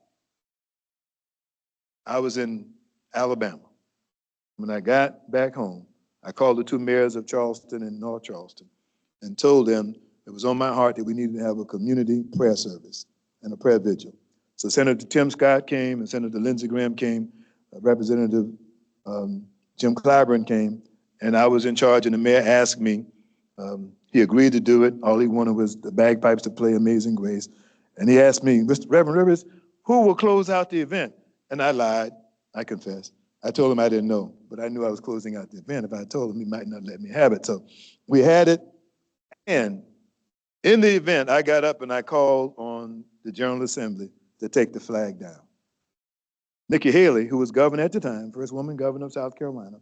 I was in Alabama. When I got back home, I called the two mayors of Charleston and North Charleston and told them it was on my heart that we needed to have a community prayer service and a prayer vigil. So Senator Tim Scott came and Senator Lindsey Graham came, Representative Jim Clyburn came, and I was in charge, and the mayor asked me, he agreed to do it. All he wanted was the bagpipes to play Amazing Grace. And he asked me, Reverend Rivers, who will close out the event? And I lied, I confess. I told him I didn't know, but I knew I was closing out the event. If I told him, he might not let me have it. So we had it, and in the event, I got up and I called on the General Assembly to take the flag down. Nikki Haley, who was governor at the time, first woman governor of South Carolina,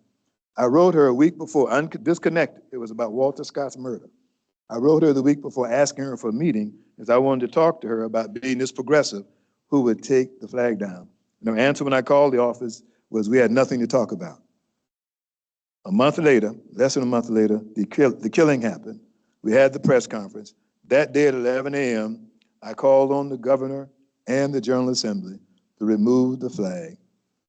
I wrote her a week before, disconnected. It was about Walter Scott's murder. I wrote her the week before asking her for a meeting because I wanted to talk to her about being this progressive who would take the flag down. And her answer when I called the office was we had nothing to talk about. A month later, less than a month later, the killing happened. We had the press conference. That day at 11 a.m., I called on the governor and the General Assembly to remove the flag.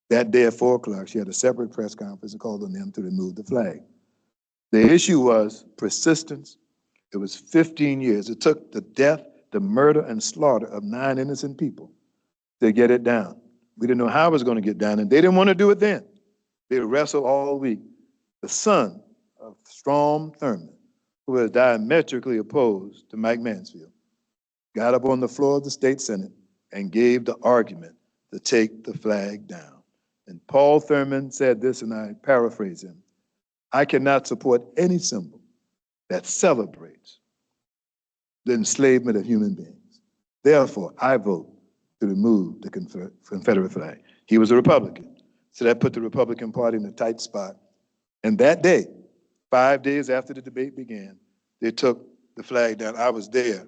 That day at 4 o'clock, she had a separate press conference and called on them to remove the flag. The issue was persistence. It was 15 years. It took the death, the murder, and slaughter of 9 innocent people to get it down. We didn't know how it was going to get down, and they didn't want to do it then. They wrestled all week. The son of Strom Thurmond, who was diametrically opposed to Mike Mansfield, got up on the floor of the state Senate and gave the argument to take the flag down. And Paul Thurmond said this, and I paraphrase him, I cannot support any symbol that celebrates the enslavement of human beings. Therefore, I vote to remove the Confederate flag. He was a Republican, so that put the Republican Party in a tight spot. And that day, 5 days after the debate began, they took the flag down. I was there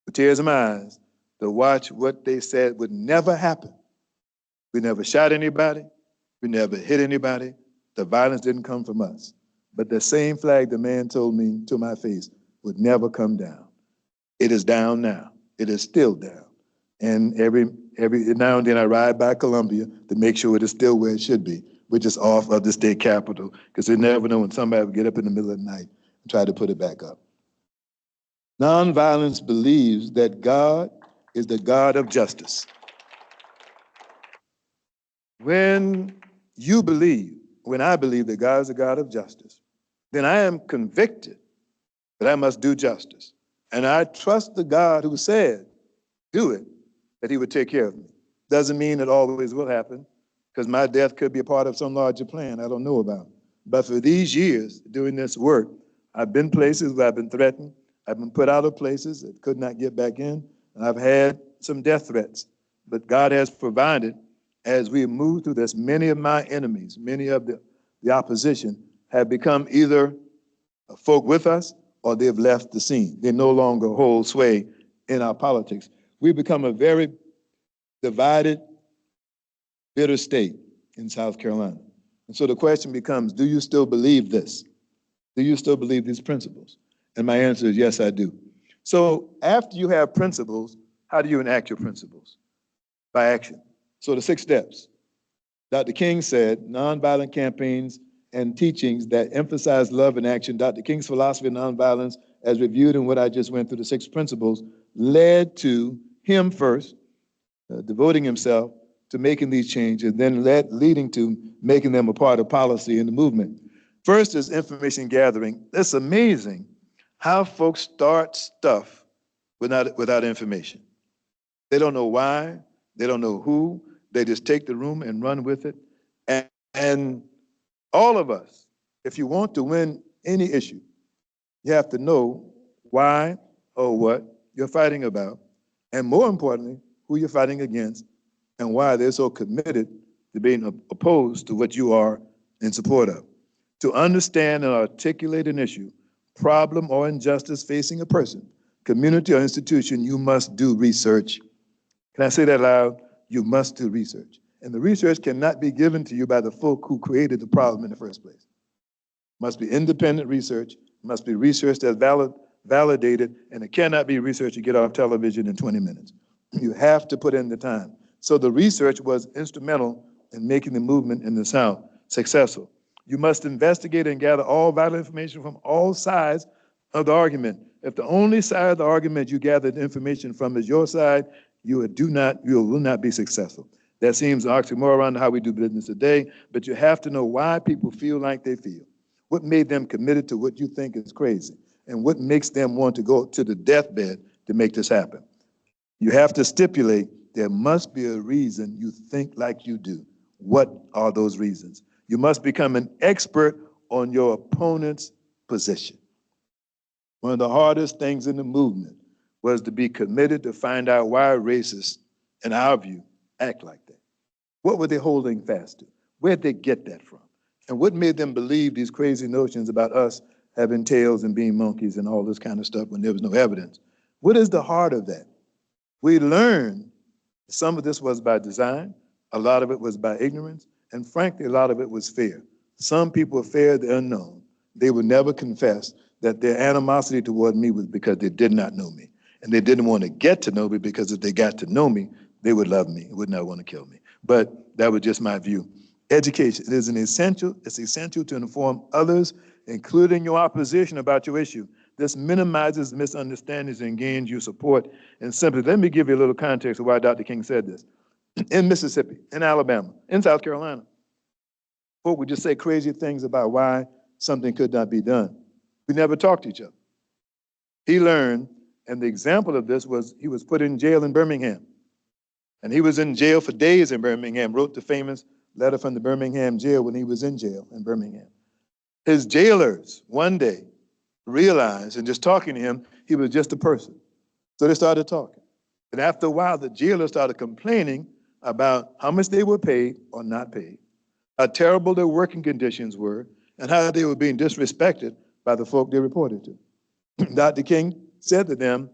with tears in my eyes to watch what they said would never happen. We never shot anybody. We never hit anybody. The violence didn't come from us. But the same flag the man told me to my face would never come down. It is down now. It is still down. And every now and then I ride by Columbia to make sure it is still where it should be, which is off of the state capitol, because you never know when somebody would get up in the middle of the night and try to put it back up. Nonviolence believes that God is the God of justice. When I believe that God is the God of justice, then I am convicted that I must do justice. And I trust the God who said, do it, that he would take care of me. Doesn't mean it always will happen, because my death could be a part of some larger plan I don't know about. But for these years doing this work, I've been places where I've been threatened. I've been put out of places that could not get back in, and I've had some death threats. But God has provided, as we move through this, many of my enemies, many of the opposition have become either folk with us or they've left the scene. They no longer hold sway in our politics. We've become a very divided, bitter state in South Carolina. And so the question becomes, do you still believe this? Do you still believe these principles? And my answer is yes, I do. So after you have principles, how do you enact your principles? By action. So the 6 steps. Dr. King said, nonviolent campaigns and teachings that emphasize love and action. Dr. King's philosophy of nonviolence, as reviewed in what I just went through, the 6 principles, led to him first devoting himself to making these changes, then leading to making them a part of policy in the movement. First is information gathering. It's amazing how folks start stuff without information. They don't know why, they don't know who, they just take the room and run with it. And all of us, if you want to win any issue, you have to know why or what you're fighting about, and more importantly, who you're fighting against and why they're so committed to being opposed to what you are in support of. To understand and articulate an issue, problem, or injustice facing a person, community, or institution, you must do research. Can I say that loud? You must do research. And the research cannot be given to you by the folk who created the problem in the first place. It must be independent research, it must be research that's validated, and it cannot be research you get off television in 20 minutes. You have to put in the time. So the research was instrumental in making the movement in the South successful. You must investigate and gather all vital information from all sides of the argument. If the only side of the argument you gathered information from is your side, you will not be successful. That seems an oxymoron to how we do business today, but you have to know why people feel like they feel. What made them committed to what you think is crazy, and what makes them want to go to the deathbed to make this happen. You have to stipulate there must be a reason you think like you do. What are those reasons? You must become an expert on your opponent's position. One of the hardest things in the movement was to be committed to find out why racists, in our view, act like that. What were they holding fast to? Where'd they get that from? And what made them believe these crazy notions about us having tails and being monkeys and all this kind of stuff when there was no evidence? What is the heart of that? We learned some of this was by design, a lot of it was by ignorance, and frankly, a lot of it was fear. Some people feared the unknown. They would never confess that their animosity toward me was because they did not know me. And they didn't want to get to know me because if they got to know me, they would love me, would not want to kill me. But that was just my view. Education is it's essential to inform others, including your opposition, about your issue. This minimizes misunderstandings and gains you support. And simply, let me give you a little context of why Dr. King said this. In Mississippi, in Alabama, in South Carolina, folk would just say crazy things about why something could not be done. We never talked to each other. He learned, and the example of this was he was put in jail in Birmingham. And he was in jail for days in Birmingham, wrote the famous letter from the Birmingham jail when he was in jail in Birmingham. His jailers one day realized, and just talking to him, he was just a person. So they started talking. And after a while, the jailer started complaining about how much they were paid or not paid, how terrible their working conditions were, and how they were being disrespected by the folk they reported to. Dr. King said to them,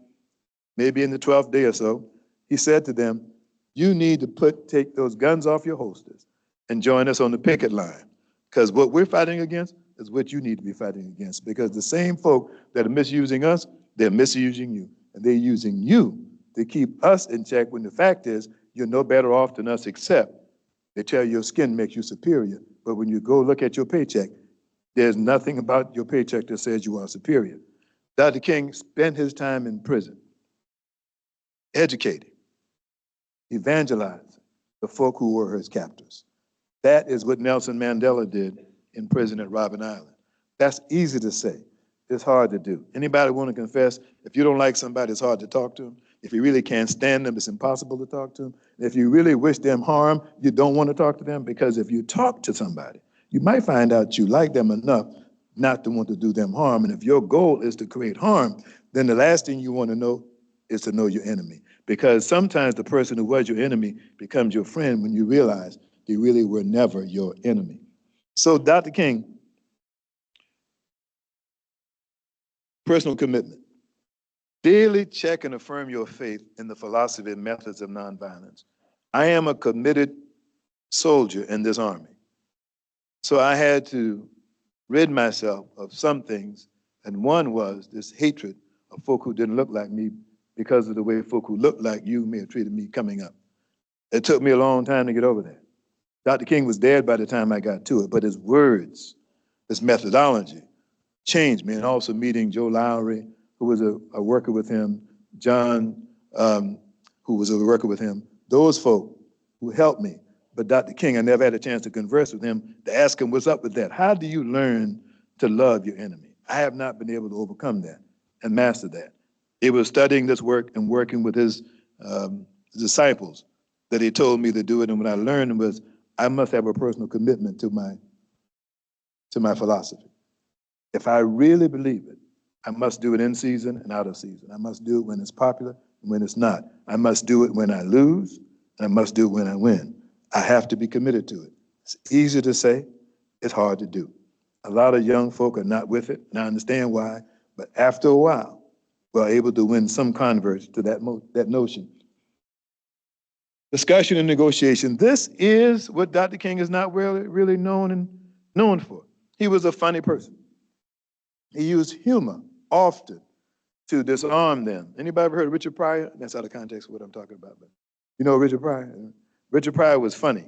maybe in the 12th day or so, he said to them, you need to take those guns off your holsters and join us on the picket line, because what we're fighting against is what you need to be fighting against, because the same folk that are misusing us, they're misusing you, and they're using you to keep us in check when the fact is you're no better off than us, except they tell you your skin makes you superior. But when you go look at your paycheck, there's nothing about your paycheck that says you are superior. Dr. King spent his time in prison, educating, evangelizing the folk who were his captors. That is what Nelson Mandela did in prison at Robben Island. That's easy to say. It's hard to do. Anybody want to confess, if you don't like somebody, it's hard to talk to them. If you really can't stand them, it's impossible to talk to them. If you really wish them harm, you don't want to talk to them, because if you talk to somebody, you might find out you like them enough not to want to do them harm. And if your goal is to create harm, then the last thing you want to know is to know your enemy. Because sometimes the person who was your enemy becomes your friend when you realize they really were never your enemy. So Dr. King, personal commitment. Daily check and affirm your faith in the philosophy and methods of nonviolence. I am a committed soldier in this army. So I had to rid myself of some things, and one was this hatred of folk who didn't look like me because of the way folk who looked like you may have treated me coming up. It took me a long time to get over that. Dr. King was dead by the time I got to it, but his words his methodology changed me. And also meeting Joe Lowry, who was a worker with him, John, who was a worker with him, those folk who helped me. But Dr. King, I never had a chance to converse with him, to ask him what's up with that. How do you learn to love your enemy? I have not been able to overcome that and master that. It was studying this work and working with his disciples that he told me to do it. And what I learned was I must have a personal commitment to my philosophy. If I really believe it, I must do it in season and out of season. I must do it when it's popular and when it's not. I must do it when I lose, and I must do it when I win. I have to be committed to it. It's easy to say, it's hard to do. A lot of young folk are not with it, and I understand why, but after a while, we're able to win some converts to that notion. Discussion and negotiation. This is what Dr. King is not really known for. He was a funny person. He used humor often to disarm them. Anybody ever heard of Richard Pryor? That's out of context of what I'm talking about. But you know Richard Pryor? Richard Pryor was funny.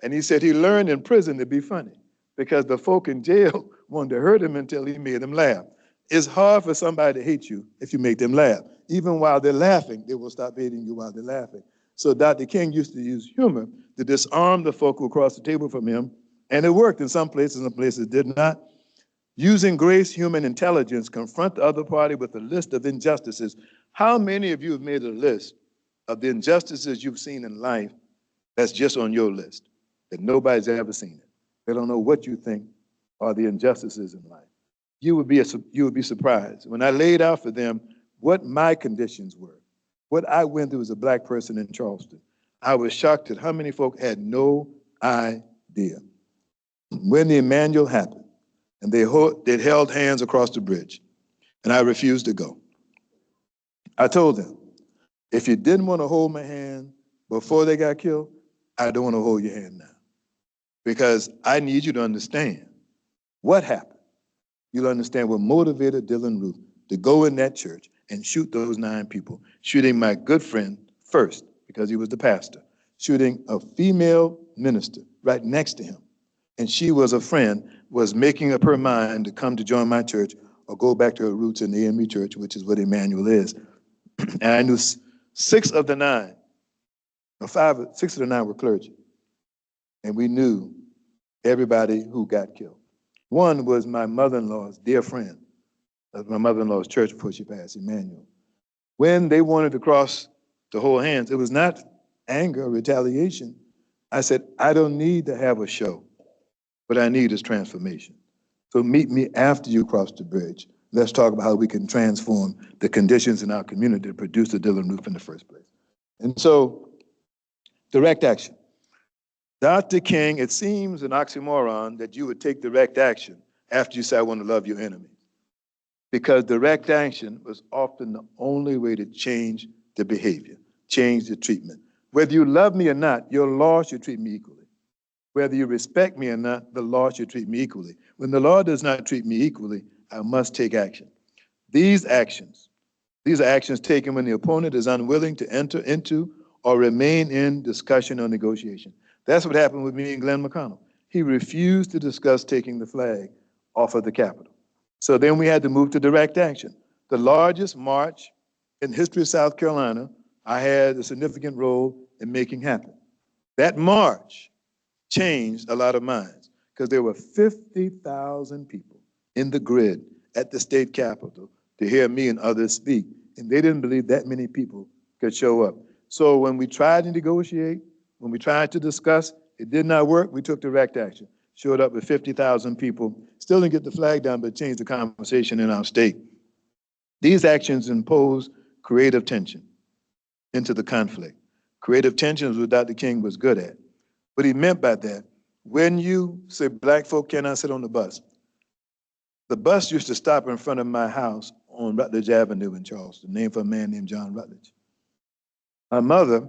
And he said he learned in prison to be funny because the folk in jail wanted to hurt him until he made them laugh. It's hard for somebody to hate you if you make them laugh. Even while they're laughing, they will stop hating you while they're laughing. So Dr. King used to use humor to disarm the folk who crossed the table from him. And it worked in some places it did not. Using grace, human intelligence, confront the other party with a list of injustices. How many of you have made a list of the injustices you've seen in life that's just on your list, that nobody's ever seen it? They don't know what you think are the injustices in life. You would be surprised. When I laid out for them what my conditions were, what I went through as a Black person in Charleston, I was shocked at how many folk had no idea. When the Emmanuel happened, and they held hands across the bridge, and I refused to go. I told them, if you didn't want to hold my hand before they got killed, I don't want to hold your hand now, because I need you to understand what happened. You'll understand what motivated Dylan Roof to go in that church and shoot those 9 people, shooting my good friend first, because he was the pastor, shooting a female minister right next to him. And she was a friend, was making up her mind to come to join my church or go back to her roots in the AME church, which is what Emmanuel is. And I knew 6 of the 9, or 6 of the 9 were clergy. And we knew everybody who got killed. One was my mother-in-law's dear friend of my mother-in-law's church before she passed, Emmanuel. When they wanted to cross to hold hands, it was not anger or retaliation. I said, I don't need to have a show. What I need is transformation. So meet me after you cross the bridge. Let's talk about how we can transform the conditions in our community to produce the Dylan Roof in the first place. And so, direct action. Dr. King, it seems an oxymoron that you would take direct action after you say, I want to love your enemy. Because direct action was often the only way to change the behavior, change the treatment. Whether you love me or not, your law should treat me equally. Whether you respect me or not, the law should treat me equally. When the law does not treat me equally, I must take action. These are actions taken when the opponent is unwilling to enter into or remain in discussion or negotiation. That's what happened with me and Glenn McConnell. He refused to discuss taking the flag off of the Capitol. So then we had to move to direct action. The largest march in the history of South Carolina, I had a significant role in making happen. That march changed a lot of minds because there were 50,000 people in the grid at the state capitol to hear me and others speak, and they didn't believe that many people could show up. So when we tried to negotiate, when we tried to discuss, it did not work, we took direct action. Showed up with 50,000 people, still didn't get the flag down, but changed the conversation in our state. These actions impose creative tension into the conflict. Creative tension is what Dr. King was good at. What he meant by that, when you say Black folk cannot sit on the bus used to stop in front of my house on Rutledge Avenue in Charleston, named for a man named John Rutledge. My mother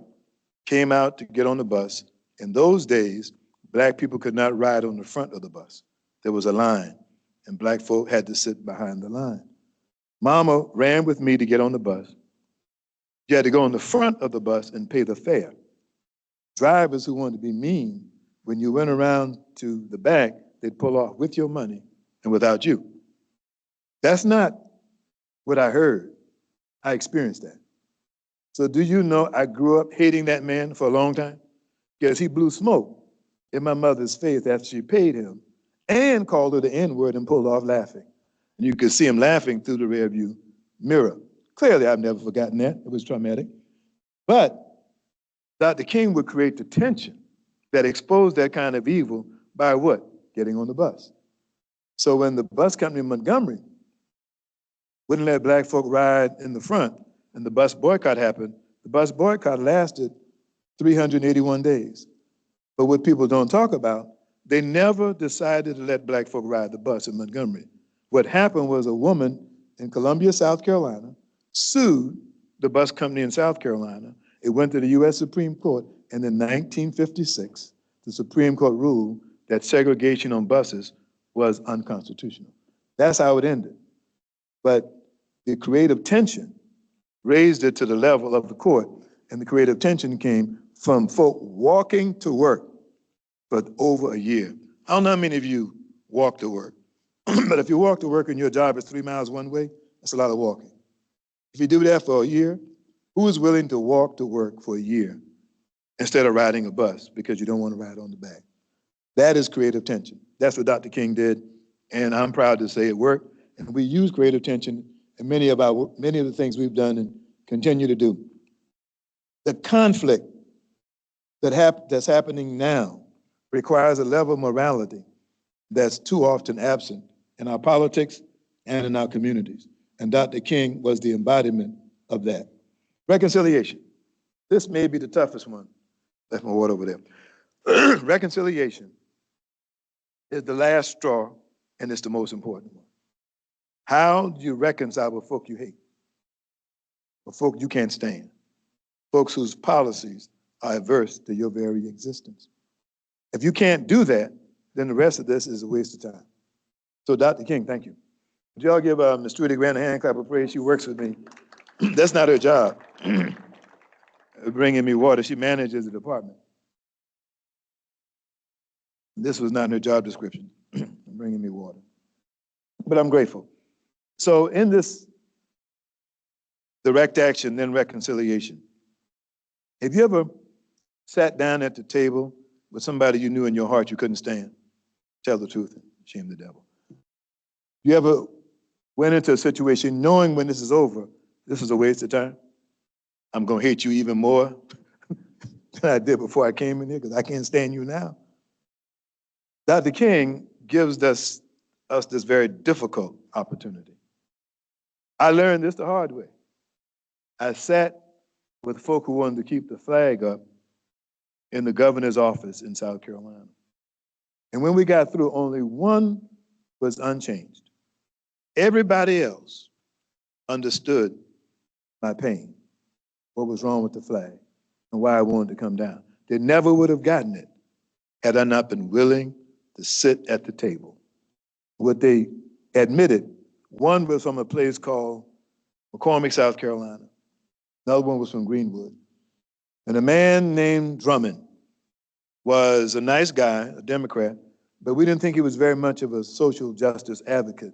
came out to get on the bus. In those days, Black people could not ride on the front of the bus. There was a line, and Black folk had to sit behind the line. Mama ran with me to get on the bus. You had to go on the front of the bus and pay the fare. Drivers who wanted to be mean, when you went around to the back, they'd pull off with your money and without you. That's not what I heard. I experienced that. So do you know I grew up hating that man for a long time? Because he blew smoke in my mother's face after she paid him and called her the N-word and pulled off laughing. And you could see him laughing through the rearview mirror. Clearly, I've never forgotten that. It was traumatic. But Dr. King would create the tension that exposed that kind of evil by what? Getting on the bus. So when the bus company in Montgomery wouldn't let black folk ride in the front and the bus boycott happened, the bus boycott lasted 381 days. But what people don't talk about, they never decided to let black folk ride the bus in Montgomery. What happened was a woman in Columbia, South Carolina, sued the bus company in South Carolina. It went to the U.S. Supreme Court, and in 1956, the Supreme Court ruled that segregation on buses was unconstitutional. That's how it ended. But the creative tension raised it to the level of the court, and the creative tension came from folk walking to work for over a year. I don't know how many of you walk to work, but if you walk to work and your job is 3 miles one way, that's a lot of walking. If you do that for a year, who is willing to walk to work for a year instead of riding a bus because you don't want to ride on the back? That is creative tension. That's what Dr. King did, and I'm proud to say it worked. And we use creative tension in many of the things we've done and continue to do. The conflict that's happening now requires a level of morality that's too often absent in our politics and in our communities. And Dr. King was the embodiment of that. Reconciliation. This may be the toughest one. Left my water over there. Reconciliation is the last straw, and it's the most important one. How do you reconcile with folk you hate? With folk you can't stand? Folks whose policies are adverse to your very existence. If you can't do that, then the rest of this is a waste of time. So Dr. King, thank you. Would y'all give Ms. Trudy Grant a hand clap of praise? She works with me. That's not her job, bringing me water. She manages the department. This was not in her job description, bringing me water. But I'm grateful. So in this direct action, then reconciliation, have you ever sat down at the table with somebody you knew in your heart you couldn't stand? Tell the truth and shame the devil. You ever went into a situation knowing when this is over, this is a waste of time? I'm going to hate you even more than I did before I came in here because I can't stand you now. Dr. King gives us this very difficult opportunity. I learned this the hard way. I sat with folk who wanted to keep the flag up in the governor's office in South Carolina. And when we got through, only one was unchanged. Everybody else understood my pain, what was wrong with the flag, and why I wanted to come down. They never would have gotten it had I not been willing to sit at the table. What they admitted, one was from a place called McCormick, South Carolina. Another one was from Greenwood. And a man named Drummond was a nice guy, a Democrat, but we didn't think he was very much of a social justice advocate.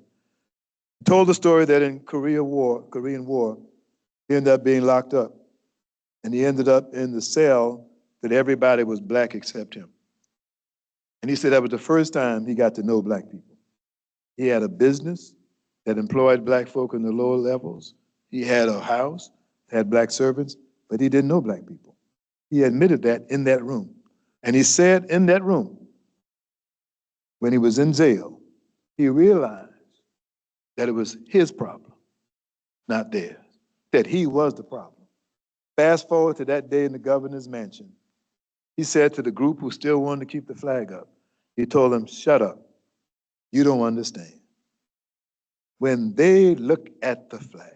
He told the story that in Korean War, he ended up being locked up. And he ended up in the cell that everybody was black except him. And he said that was the first time he got to know black people. He had a business that employed black folk in the lower levels. He had a house, had black servants, but he didn't know black people. He admitted that in that room. And he said in that room, when he was in jail, he realized that it was his problem, not theirs, that he was the problem. Fast forward to that day in the governor's mansion. He said to the group who still wanted to keep the flag up, he told them, shut up, you don't understand. When they look at the flag,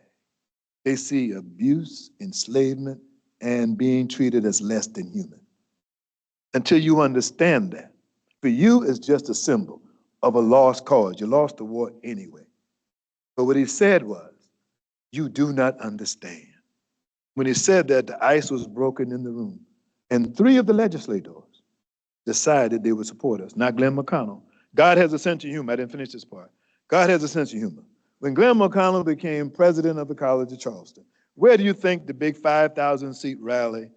they see abuse, enslavement, and being treated as less than human. Until you understand that, for you it's just a symbol of a lost cause. You lost the war anyway. But what he said was, you do not understand. When he said that, the ice was broken in the room, and 3 of the legislators decided they would support us, not Glenn McConnell. God has a sense of humor. I didn't finish this part. God has a sense of humor. When Glenn McConnell became president of the College of Charleston, where do you think the big 5,000-seat rally,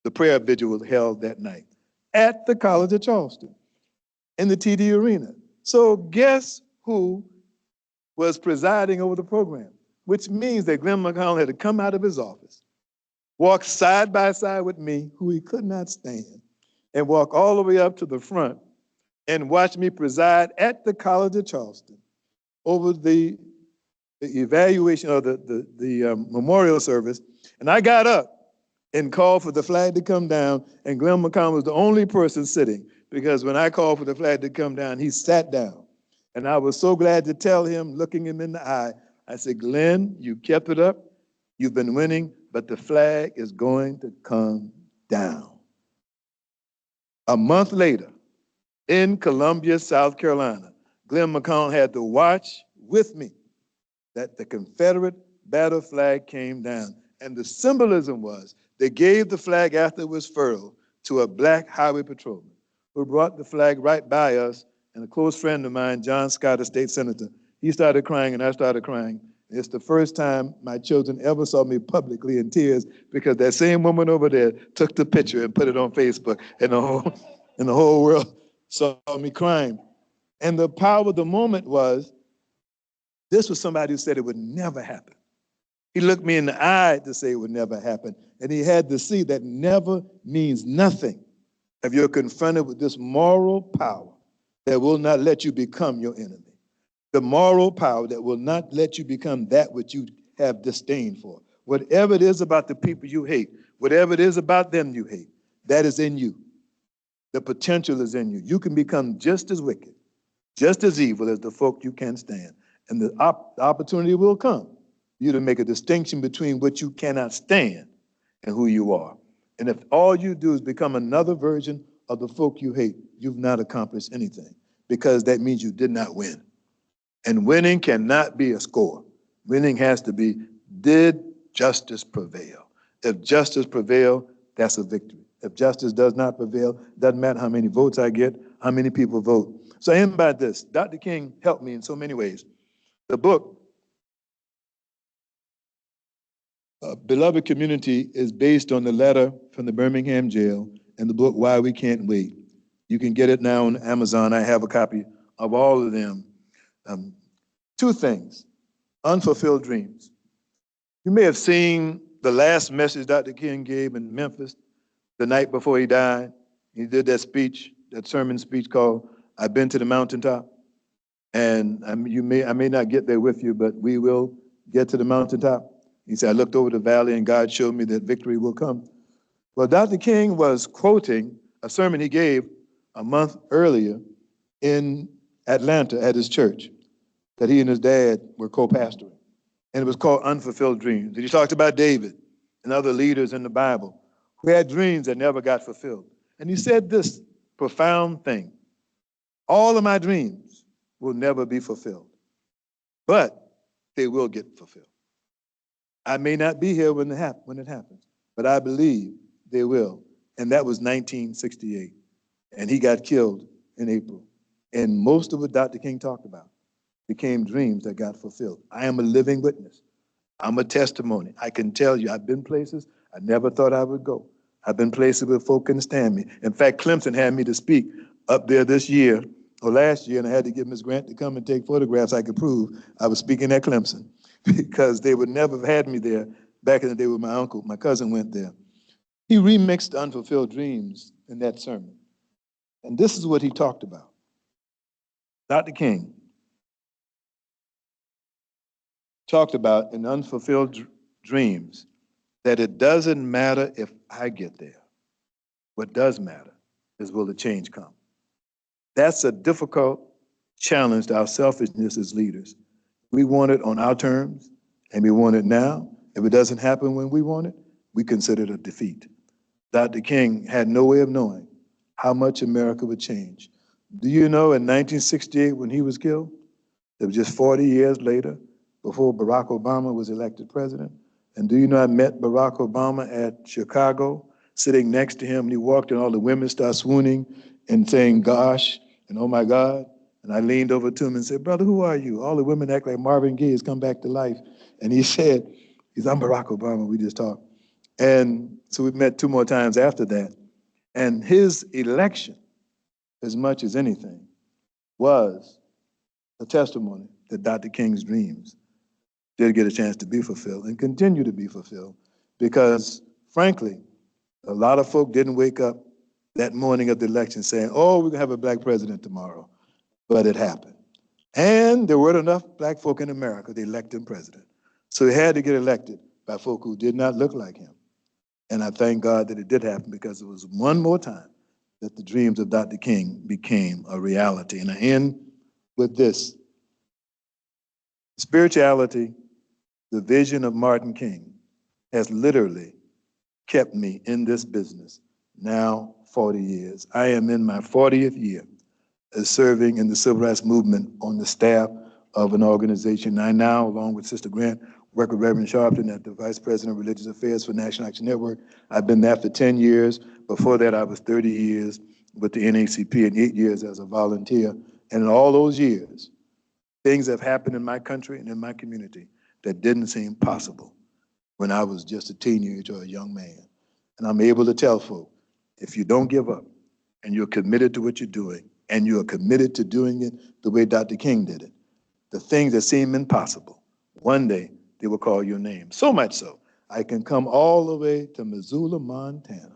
the prayer vigil, was held that night? At the College of Charleston, in the TD Arena. So guess who was presiding over the program? Which means that Glenn McConnell had to come out of his office, walk side by side with me, who he could not stand, and walk all the way up to the front and watch me preside at the College of Charleston over the evaluation of the memorial service. And I got up and called for the flag to come down, and Glenn McConnell was the only person sitting, because when I called for the flag to come down, he sat down. And I was so glad to tell him, looking him in the eye, I said, Glenn, you kept it up, you've been winning, but the flag is going to come down. A month later, in Columbia, South Carolina, Glenn McConnell had to watch with me that the Confederate battle flag came down. And the symbolism was they gave the flag after it was furled to a black highway patrolman who brought the flag right by us. And a close friend of mine, John Scott, a state senator, he started crying and I started crying. It's the first time my children ever saw me publicly in tears, because that same woman over there took the picture and put it on Facebook, and the whole world saw me crying. And the power of the moment was, this was somebody who said it would never happen. He looked me in the eye to say it would never happen. And he had to see that never means nothing if you're confronted with this moral power that will not let you become your enemy. The moral power that will not let you become that which you have disdain for. Whatever it is about the people you hate, whatever it is about them you hate, that is in you. The potential is in you. You can become just as wicked, just as evil as the folk you can't stand. And the opportunity will come for you to make a distinction between what you cannot stand and who you are. And if all you do is become another version of the folk you hate, you've not accomplished anything, because that means you did not win. And winning cannot be a score. Winning has to be, did justice prevail? If justice prevails, that's a victory. If justice does not prevail, doesn't matter how many votes I get, how many people vote. So I end by this. Dr. King helped me in so many ways. The book, Beloved Community, is based on the letter from the Birmingham jail and the book, Why We Can't Wait. You can get it now on Amazon. I have a copy of all of them. Two things: unfulfilled dreams. You may have seen the last message Dr. King gave in Memphis the night before he died. He did that speech, that sermon speech called, I've Been to the Mountaintop. And I may not get there with you, but we will get to the mountaintop. He said, I looked over the valley and God showed me that victory will come. Well, Dr. King was quoting a sermon he gave a month earlier in Atlanta at his church that he and his dad were co-pastoring. And it was called Unfulfilled Dreams. And he talked about David and other leaders in the Bible who had dreams that never got fulfilled. And he said this profound thing: all of my dreams will never be fulfilled, but they will get fulfilled. I may not be here when it happens, but I believe they will. And that was 1968. And he got killed in April. And most of what Dr. King talked about became dreams that got fulfilled. I am a living witness. I'm a testimony. I can tell you, I've been places I never thought I would go. I've been places where folk couldn't stand me. In fact, Clemson had me to speak up there this year, or last year, and I had to get Ms. Grant to come and take photographs I could prove I was speaking at Clemson, because they would never have had me there back in the day with my uncle. My cousin went there. He remixed Unfulfilled Dreams in that sermon. And this is what he talked about. Dr. King talked about in Unfulfilled Dreams that it doesn't matter if I get there. What does matter is, will the change come? That's a difficult challenge to our selfishness as leaders. We want it on our terms, and we want it now. If it doesn't happen when we want it, we consider it a defeat. Dr. King had no way of knowing how much America would change. Do you know in 1968 when he was killed, it was just 40 years later before Barack Obama was elected president? And do you know I met Barack Obama at Chicago, sitting next to him, and he walked and all the women started swooning and saying, gosh, and oh my God. And I leaned over to him and said, brother, who are you? All the women act like Marvin Gaye has come back to life. And he said, I'm Barack Obama. We just talked. And so we met 2 more times after that. And his election, as much as anything, was a testimony that Dr. King's dreams did get a chance to be fulfilled and continue to be fulfilled. Because, frankly, a lot of folk didn't wake up that morning of the election saying, oh, we're going to have a black president tomorrow. But it happened. And there weren't enough black folk in America to elect him president. So he had to get elected by folk who did not look like him. And I thank God that it did happen, because it was one more time that the dreams of Dr. King became a reality. And I end with this. Spirituality, the vision of Martin King, has literally kept me in this business now 40 years. I am in my 40th year as serving in the civil rights movement on the staff of an organization. I now, along with Sister Grant, work with Reverend Sharpton at the Vice President of Religious Affairs for National Action Network. I've been there for 10 years. Before that, I was 30 years with the NACP and 8 years as a volunteer. And in all those years, things have happened in my country and in my community that didn't seem possible when I was just a teenager or a young man. And I'm able to tell folk, if you don't give up and you're committed to what you're doing, and you're committed to doing it the way Dr. King did it, the things that seem impossible, one day they will call your name. So much so, I can come all the way to Missoula, Montana,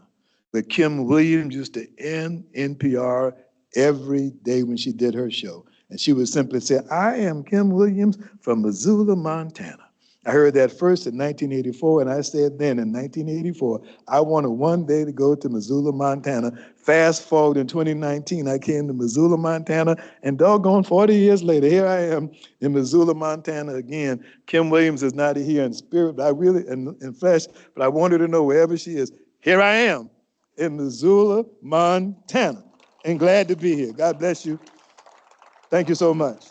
where Kim Williams used to end NPR every day when she did her show. And she would simply say, I am Kim Williams from Missoula, Montana. I heard that first in 1984, and I said then in 1984, I wanted one day to go to Missoula, Montana. Fast forward in 2019, I came to Missoula, Montana, and doggone 40 years later, here I am in Missoula, Montana again. Kim Williams is not here in spirit, but I really, in flesh, but I want her to know wherever she is, here I am in Missoula, Montana, and glad to be here. God bless you. Thank you so much.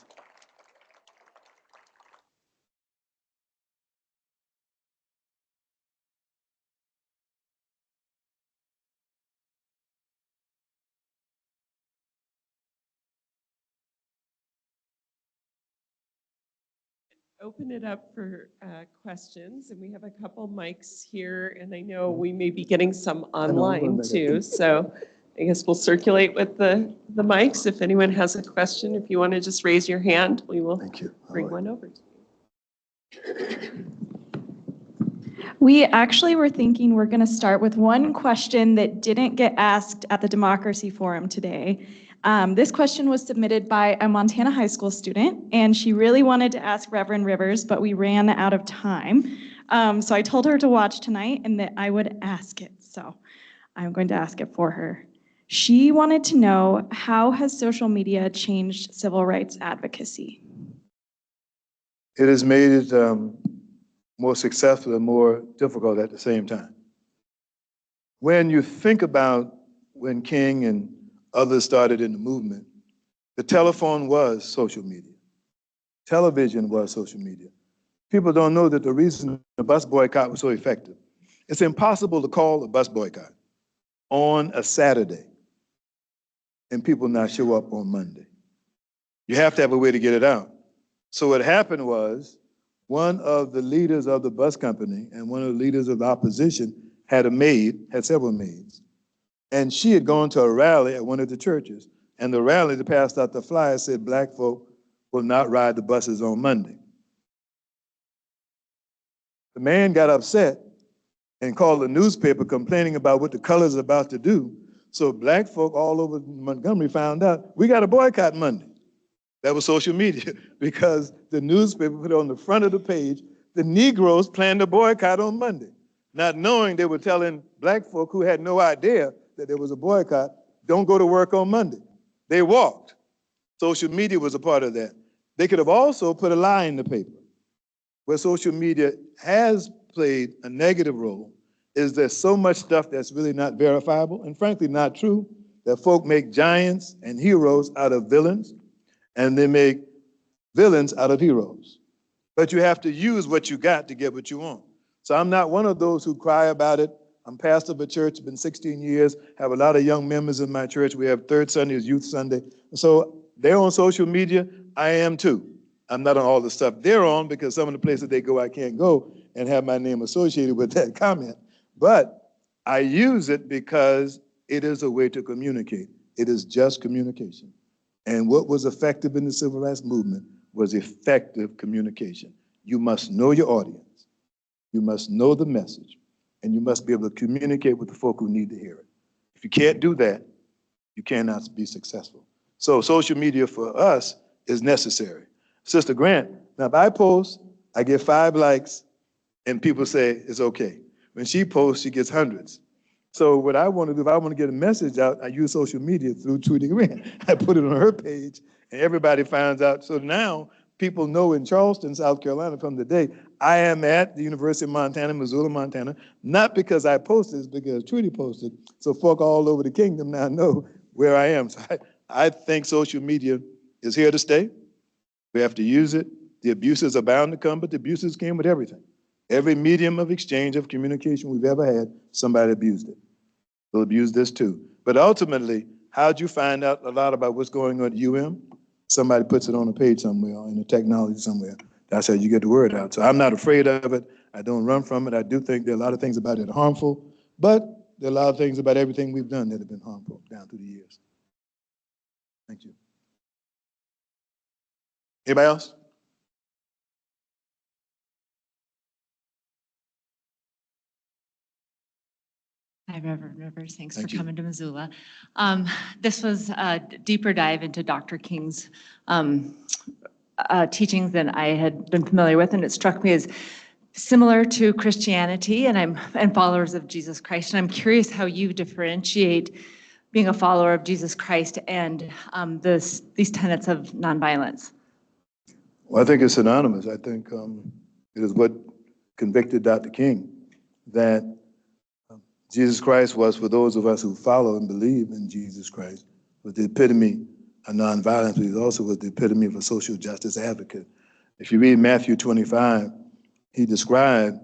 Open it up for questions, and we have a couple mics here, and I know we may be getting some online too, so I guess we'll circulate with the mics. If anyone has a question, if you want to just raise your hand, we will bring one over to you. We actually were thinking we're going to start with one question that didn't get asked at the Democracy Forum today. This question was submitted by a Montana high school student, and she really wanted to ask Reverend Rivers, but we ran out of time. So I told her to watch tonight and that I would ask it. So I'm going to ask it for her. She wanted to know, how has social media changed civil rights advocacy? It has made it more successful and more difficult at the same time. When you think about when King and others started in the movement, the telephone was social media. Television was social media. People don't know that the reason the bus boycott was so effective. It's impossible to call a bus boycott on a Saturday and people not show up on Monday. You have to have a way to get it out. So what happened was, one of the leaders of the bus company and one of the leaders of the opposition had a maid, had several maids. And she had gone to a rally at one of the churches. And the rally, they passed out the flyer, said black folk will not ride the buses on Monday. The man got upset and called the newspaper complaining about what the colors are about to do. So black folk all over Montgomery found out, we got to boycott Monday. That was social media, because the newspaper put on the front of the page, the Negroes planned to boycott on Monday, not knowing they were telling black folk who had no idea that there was a boycott, don't go to work on Monday. They walked. Social media was a part of that. They could have also put a lie in the paper. Where social media has played a negative role is there's so much stuff that's really not verifiable and frankly not true, that folk make giants and heroes out of villains, and they make villains out of heroes. But you have to use what you got to get what you want. So I'm not one of those who cry about it. I'm pastor of a church, been 16 years, have a lot of young members in my church. We have third Sunday is Youth Sunday. So they're on social media, I am too. I'm not on all the stuff they're on because some of the places they go, I can't go and have my name associated with that comment. But I use it because it is a way to communicate. It is just communication. And what was effective in the civil rights movement was effective communication. You must know your audience. You must know the message. And you must be able to communicate with the folk who need to hear it. If you can't do that, you cannot be successful. So social media for us is necessary. Sister Grant, now if I post, I get 5 likes and people say it's okay. When she posts, she gets hundreds. So what I want to do, if I want to get a message out, I use social media through Trudy Grant. I put it on her page and everybody finds out. So now people know in Charleston, South Carolina from the day, I am at the University of Montana, Missoula, Montana, not because I posted, it's because Trudy posted. So folk all over the kingdom now know where I am. So I think social media is here to stay. We have to use it. The abuses are bound to come, but the abuses came with everything. Every medium of exchange of communication we've ever had, somebody abused it. They'll abuse this too. But ultimately, how'd you find out a lot about what's going on at UM? Somebody puts it on a page somewhere, or in the technology somewhere. That's how you get the word out. So I'm not afraid of it. I don't run from it. I do think there are a lot of things about it that are harmful, but there are a lot of things about everything we've done that have been harmful down through the years. Thank you. Anybody else? Hi, Reverend Rivers. Thanks Thank for you. coming to Missoula. This was a deeper dive into Dr. King's teachings than I had been familiar with, and it struck me as similar to Christianity, and followers of Jesus Christ. And I'm curious how you differentiate being a follower of Jesus Christ and these tenets of nonviolence. Well, I think it's synonymous. I think it is what convicted Dr. King, that Jesus Christ was, for those of us who follow and believe in Jesus Christ, was the epitome of nonviolence, but he also was the epitome of a social justice advocate. If you read Matthew 25, he described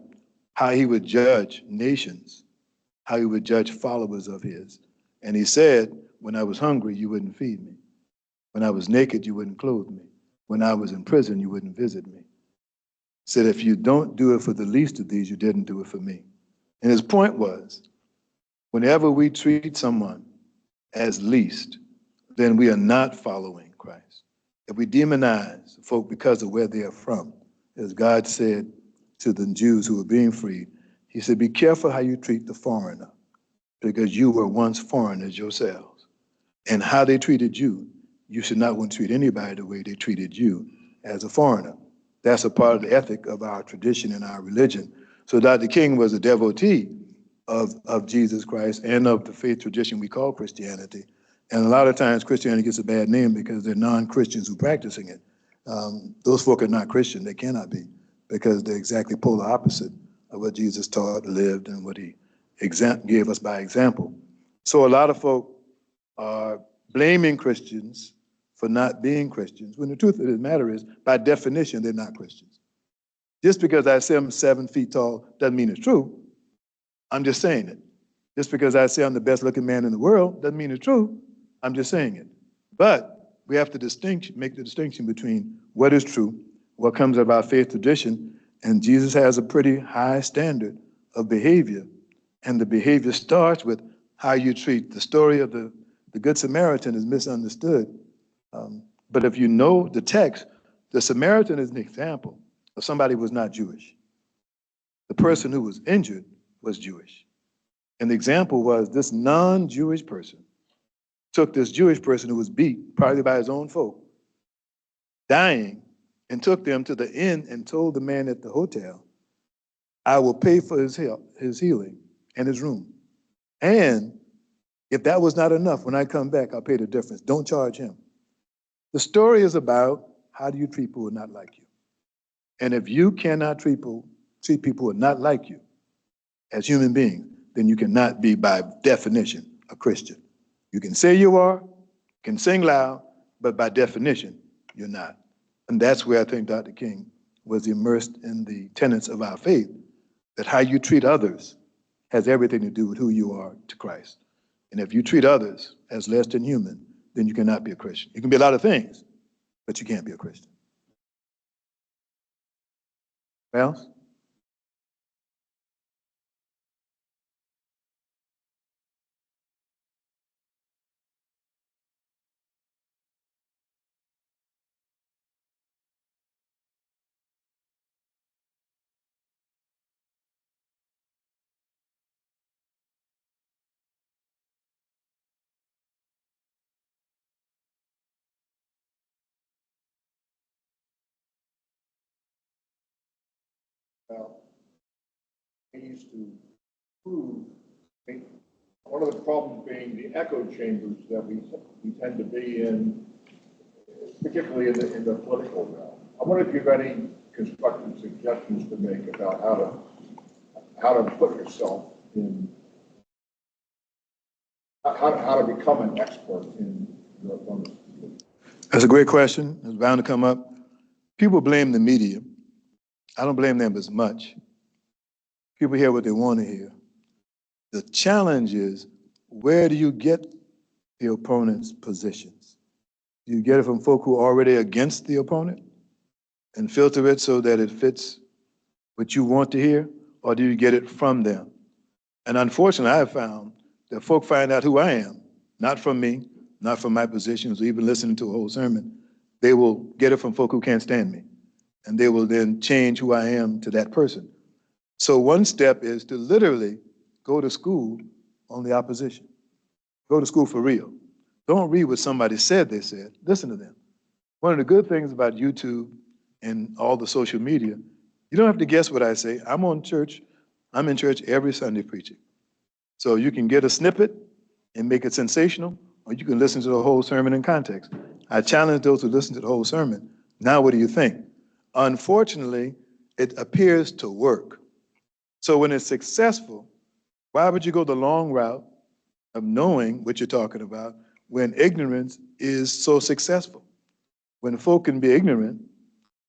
how he would judge nations, how he would judge followers of his. And he said, when I was hungry, you wouldn't feed me. When I was naked, you wouldn't clothe me. When I was in prison, you wouldn't visit me. He said, if you don't do it for the least of these, you didn't do it for me. And his point was, whenever we treat someone as least, then we are not following Christ. If we demonize folk because of where they are from, as God said to the Jews who were being freed, he said, be careful how you treat the foreigner, because you were once foreigners yourselves. And how they treated you, you should not want to treat anybody the way they treated you as a foreigner. That's a part of the ethic of our tradition and our religion. So Dr. King was a devotee of Jesus Christ and of the faith tradition we call Christianity. And a lot of times Christianity gets a bad name because they're non-Christians who are practicing it. Those folk are not Christian. They cannot be, because they're exactly polar opposite of what Jesus taught, lived, and what he gave us by example. So a lot of folk are blaming Christians for not being Christians, when the truth of the matter is, by definition, they're not Christians. Just because I say I'm 7 feet tall doesn't mean it's true. I'm just saying it. Just because I say I'm the best looking man in the world doesn't mean it's true. I'm just saying it. But we have to make the distinction between what is true, what comes out of our faith tradition, and Jesus has a pretty high standard of behavior. And the behavior starts with how you treat. The story of the Good Samaritan is misunderstood. But if you know the text, the Samaritan is an example of somebody who was not Jewish. The person who was injured was Jewish. And the example was this non-Jewish person took this Jewish person who was beat, probably by his own folk, dying, and took them to the inn and told the man at the hotel, I will pay for his healing and his room. And if that was not enough, when I come back, I'll pay the difference. Don't charge him. The story is about how do you treat people who are not like you. And if you cannot treat people who are not like you as human beings, then you cannot be, by definition, a Christian. You can say you are, can sing loud, but by definition, you're not. And that's where I think Dr. King was immersed in the tenets of our faith, that how you treat others has everything to do with who you are to Christ. And if you treat others as less than human, then you cannot be a Christian. You can be a lot of things, but you can't be a Christian. Else? Well, ways to prove, one of the problems being the echo chambers that we tend to be in, particularly in the political realm. I wonder if you have any constructive suggestions to make about how to put yourself in, how to become an expert in your field. That's a great question. It's bound to come up. People blame the media. I don't blame them as much. People hear what they want to hear. The challenge is, where do you get the opponent's positions? Do you get it from folk who are already against the opponent and filter it so that it fits what you want to hear, or do you get it from them? And unfortunately, I have found that folk find out who I am, not from me, not from my positions, or even listening to a whole sermon. They will get it from folk who can't stand me, and they will then change who I am to that person. So one step is to literally go to school on the opposition. Go to school for real. Don't read what somebody said they said. Listen to them. One of the good things about YouTube and all the social media, you don't have to guess what I say. I'm in church every Sunday preaching. So you can get a snippet and make it sensational, or you can listen to the whole sermon in context. I challenge those who listen to the whole sermon. Now what do you think? Unfortunately, it appears to work. So when it's successful, why would you go the long route of knowing what you're talking about when ignorance is so successful? When folk can be ignorant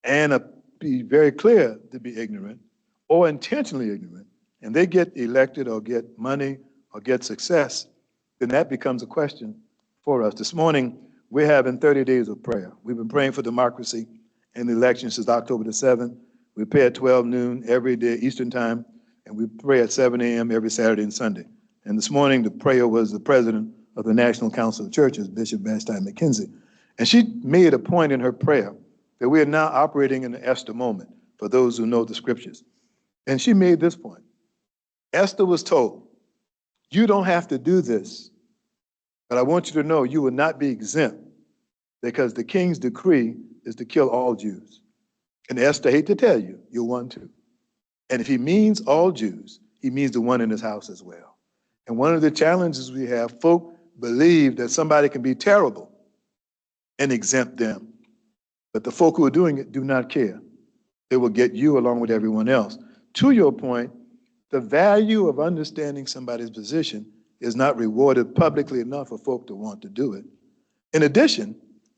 and be very clear to be ignorant or intentionally ignorant, and they get elected or get money or get success, then that becomes a question for us. This morning, we're having 30 days of prayer. We've been praying for democracy and the election since October the 7th. We pray at 12 noon every day, Eastern time, and we pray at 7 a.m. every Saturday and Sunday. And this morning, the prayer was the president of the National Council of Churches, Bishop Vashti McKenzie. And she made a point in her prayer that we are now operating in the Esther moment, for those who know the scriptures. And she made this point. Esther was told, you don't have to do this, but I want you to know you will not be exempt, because the king's decree is to kill all Jews. And Esther, I hate to tell you, you're one too. And if he means all Jews, he means the one in his house as well. And one of the challenges we have, folk believe that somebody can be terrible and exempt them. But the folk who are doing it do not care. They will get you along with everyone else. To your point, the value of understanding somebody's position is not rewarded publicly enough for folk to want to do it. In addition,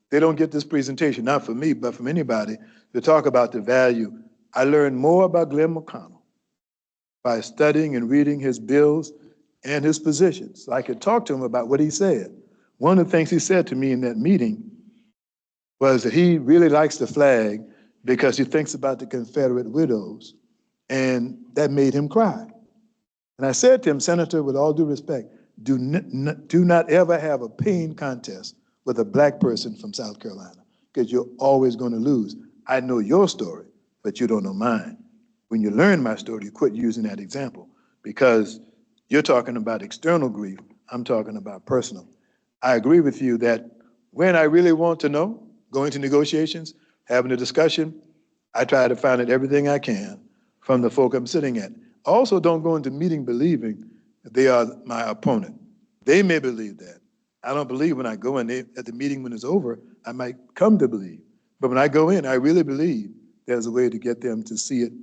they don't get this presentation, not from me, but from anybody, to talk about the value. I learned more about Glenn McConnell by studying and reading his bills and his positions. So I could talk to him about what he said. One of the things he said to me in that meeting was that he really likes the flag because he thinks about the Confederate widows, and that made him cry. And I said to him, Senator, with all due respect, do not ever have a pain contest with a black person from South Carolina, because you're always going to lose. I know your story, but you don't know mine. When you learn my story, you quit using that example, because you're talking about external grief. I'm talking about personal. I agree with you that when I really want to know, going to negotiations, having a discussion, I try to find out everything I can from the folk I'm sitting at. Also, don't go into meeting believing that they are my opponent. They may believe that. I don't believe when I go in, at the meeting when it's over, I might come to believe. But when I go in, I really believe there's a way to get them to see it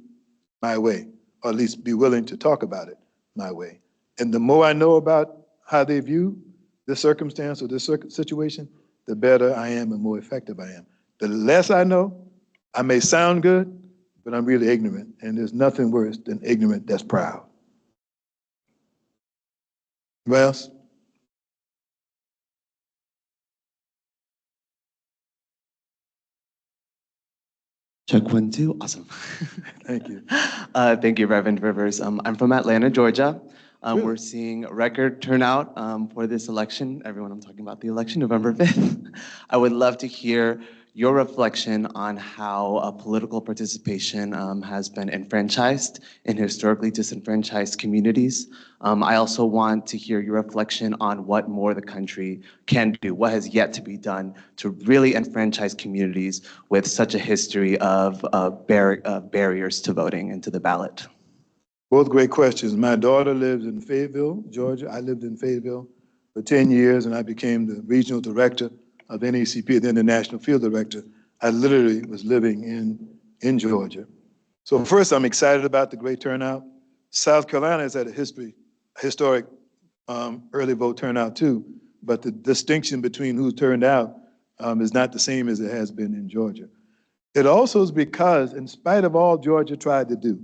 my way, or at least be willing to talk about it my way. And the more I know about how they view this circumstance or this situation, the better I am and more effective I am. The less I know, I may sound good, but I'm really ignorant. And there's nothing worse than ignorant that's proud. What else? Check 1, 2. Awesome. Thank you. Thank you, Reverend Rivers. I'm from Atlanta, Georgia. Really? We're seeing record turnout for this election. Everyone, I'm talking about the election, November 5th. I would love to hear your reflection on how political participation has been enfranchised in historically disenfranchised communities. I also want to hear your reflection on what more the country can do, what has yet to be done to really enfranchise communities with such a history of barriers to voting and to the ballot. Both great questions. My daughter lives in Fayetteville, Georgia. I lived in Fayetteville for 10 years, and I became the regional director of NACP, then the national field director. I literally was living in Georgia. So first, I'm excited about the great turnout. South Carolina has had a historic early vote turnout too, but the distinction between who turned out is not the same as it has been in Georgia. It also is because, in spite of all Georgia tried to do,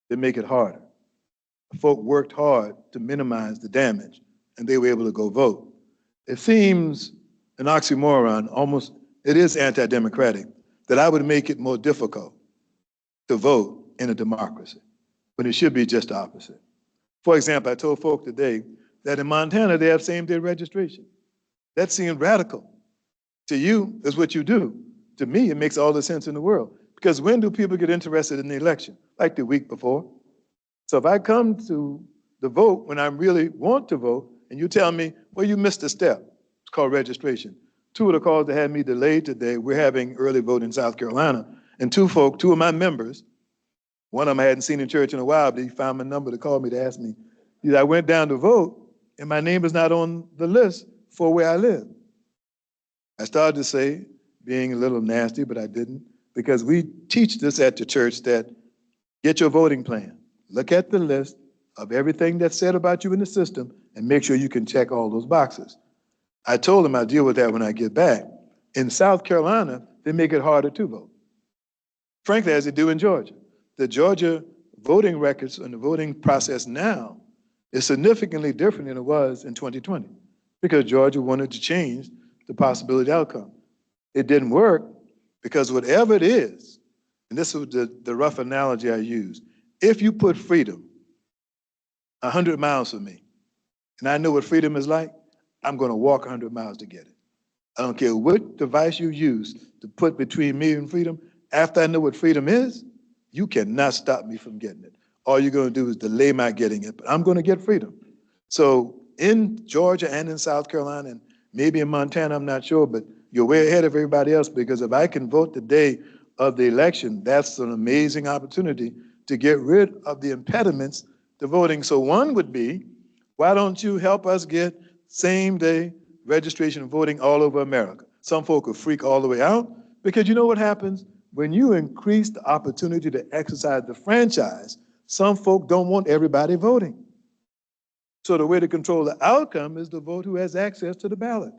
to make it harder. Folk worked hard to minimize the damage, and they were able to go vote. It seems an oxymoron, almost, it is anti-democratic, that I would make it more difficult to vote in a democracy, when it should be just the opposite. For example, I told folk today that in Montana, they have same-day registration. That seemed radical. To you, is what you do. To me, it makes all the sense in the world. Because when do people get interested in the election? Like the week before. So if I come to the vote when I really want to vote, and you tell me, well, you missed a step. It's called registration. Two of the calls that had me delayed today, we're having early vote in South Carolina, and two of my members, one of them I hadn't seen in church in a while, but he found my number to call me to ask me. I went down to vote, and my name is not on the list for where I live. I started to say, being a little nasty, but I didn't, because we teach this at the church that get your voting plan. Look at the list of everything that's said about you in the system and make sure you can check all those boxes. I told them I'll deal with that when I get back. In South Carolina, they make it harder to vote. Frankly, as they do in Georgia. The Georgia voting records and the voting process now is significantly different than it was in 2020 because Georgia wanted to change the possibility outcome. It didn't work because whatever it is, and this was the rough analogy I used, if you put freedom 100 miles from me, and I know what freedom is like, I'm going to walk 100 miles to get it. I don't care what device you use to put between me and freedom. After I know what freedom is, you cannot stop me from getting it. All you're going to do is delay my getting it, but I'm going to get freedom. So in Georgia and in South Carolina, and maybe in Montana, I'm not sure, but you're way ahead of everybody else because if I can vote the day of the election, that's an amazing opportunity to get rid of the impediments to voting. So one would be, why don't you help us get same-day registration and voting all over America? Some folk will freak all the way out because you know what happens? When you increase the opportunity to exercise the franchise, some folk don't want everybody voting. So the way to control the outcome is to vote who has access to the ballot.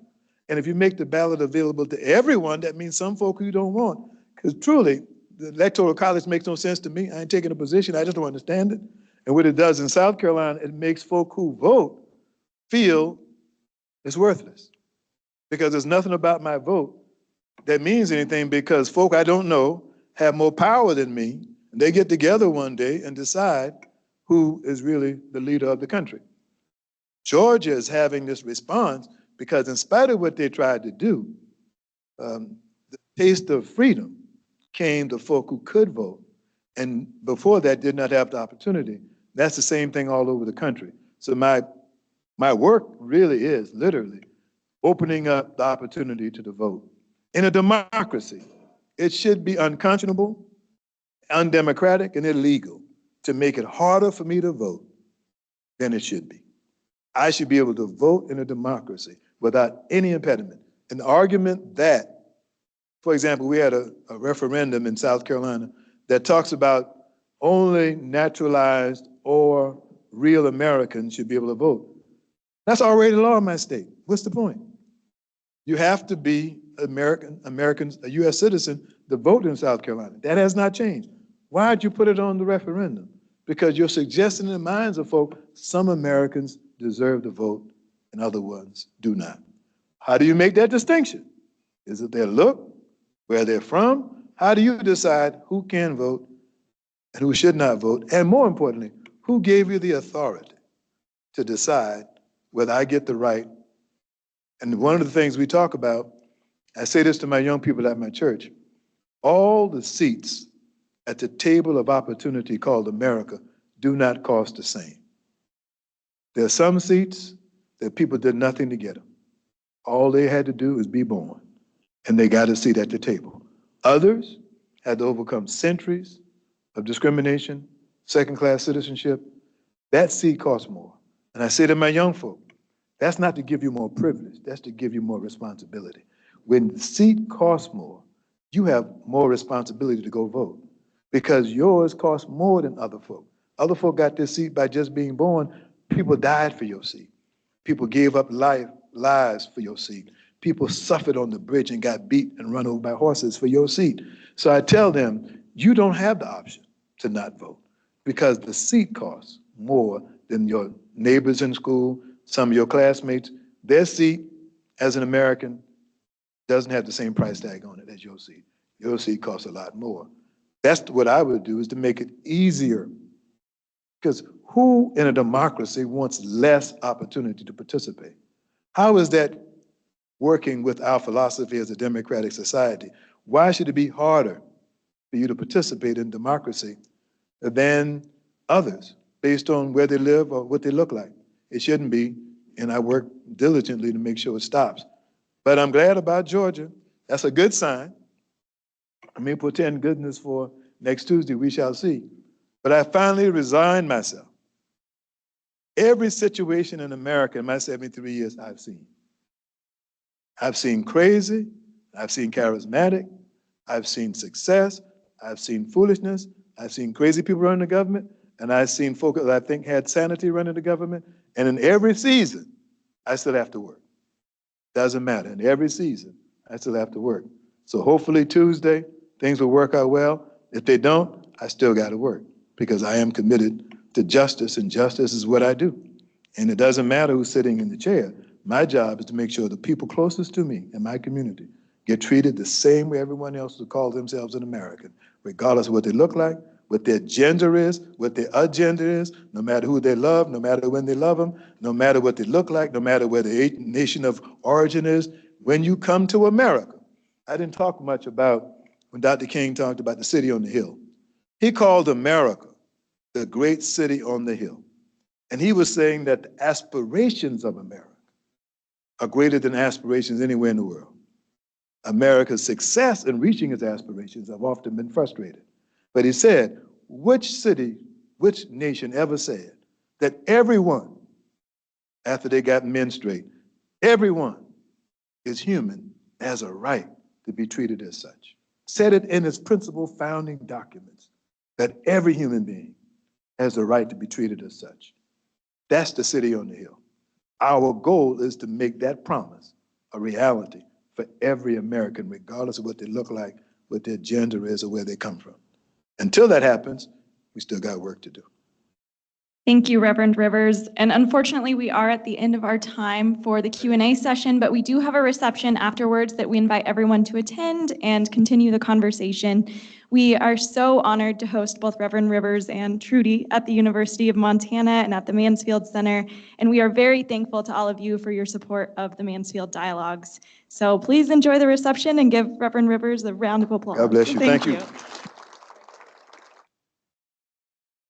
And if you make the ballot available to everyone, that means some folk who you don't want. Because truly, the Electoral College makes no sense to me. I ain't taking a position, I just don't understand it. And what it does in South Carolina, it makes folk who vote feel it's worthless. Because there's nothing about my vote that means anything because folk I don't know have more power than me, and they get together one day and decide who is really the leader of the country. Georgia is having this response because in spite of what they tried to do, the taste of freedom came to folk who could vote, and before that did not have the opportunity. That's the same thing all over the country. So my work really is literally opening up the opportunity to the vote. In a democracy, it should be unconscionable, undemocratic, and illegal to make it harder for me to vote than it should be. I should be able to vote in a democracy without any impediment. An argument that, for example, we had a referendum in South Carolina that talks about only naturalized or real Americans should be able to vote. That's already law in my state. What's the point? You have to be Americans, a U.S. citizen to vote in South Carolina. That has not changed. Why'd you put it on the referendum? Because you're suggesting in the minds of folk, some Americans deserve to vote and other ones do not. How do you make that distinction? Is it their look, where they're from, How do you decide who can vote and who should not vote? And more importantly, who gave you the authority to decide whether I get the right? And one of the things we talk about, I say this to my young people at my church, all the seats at the table of opportunity called America do not cost the same. There are some seats that people did nothing to get them. All they had to do is be born, and they got a seat at the table. Others had to overcome centuries of discrimination, second-class citizenship. That seat costs more. And I say to my young folk, that's not to give you more privilege, that's to give you more responsibility. When the seat costs more, you have more responsibility to go vote because yours costs more than other folk. Other folk got this seat by just being born. People died for your seat. People gave up lives for your seat. People suffered on the bridge and got beat and run over by horses for your seat. So I tell them, you don't have the option to not vote because the seat costs more than your neighbors in school, some of your classmates. Their seat as an American doesn't have the same price tag on it as your seat. Your seat costs a lot more. That's what I would do, is to make it easier. Because who in a democracy wants less opportunity to participate? How is that working with our philosophy as a democratic society? Why should it be harder for you to participate in democracy than others based on where they live or what they look like? It shouldn't be, and I work diligently to make sure it stops. But I'm glad about Georgia. That's a good sign. I may portend goodness for next Tuesday, we shall see. But I finally resigned myself. Every situation in America in my 73 years I've seen. I've seen crazy, I've seen charismatic, I've seen success, I've seen foolishness, I've seen crazy people running the government, and I've seen folk that I think had sanity running the government. And in every season, I still have to work. Doesn't matter. In every season, I still have to work. So hopefully Tuesday, things will work out well. If they don't, I still got to work because I am committed to justice, and justice is what I do. And it doesn't matter who's sitting in the chair. My job is to make sure the people closest to me in my community get treated the same way everyone else who calls themselves an American, regardless of what they look like, what their gender is, what their agenda is, no matter who they love, no matter when they love them, no matter what they look like, no matter where the nation of origin is. When you come to America, I didn't talk much about when Dr. King talked about the city on the hill. He called America the great city on the hill. And he was saying that the aspirations of America are greater than aspirations anywhere in the world. America's success in reaching its aspirations have often been frustrated. But he said, which city, which nation ever said that everyone, after they got men straight, everyone is human, has a right to be treated as such? Said it in its principal founding documents, that every human being has the right to be treated as such. That's the city on the hill. Our goal is to make that promise a reality for every American, regardless of what they look like, what their gender is, or where they come from. Until that happens, we still got work to do. Thank you, Reverend Rivers. And unfortunately, we are at the end of our time for the Q&A session, but we do have a reception afterwards that we invite everyone to attend and continue the conversation. We are so honored to host both Reverend Rivers and Trudy at the University of Montana and at the Mansfield Center. And we are very thankful to all of you for your support of the Mansfield Dialogues. So please enjoy the reception and give Reverend Rivers a round of applause. God bless you. Thank you.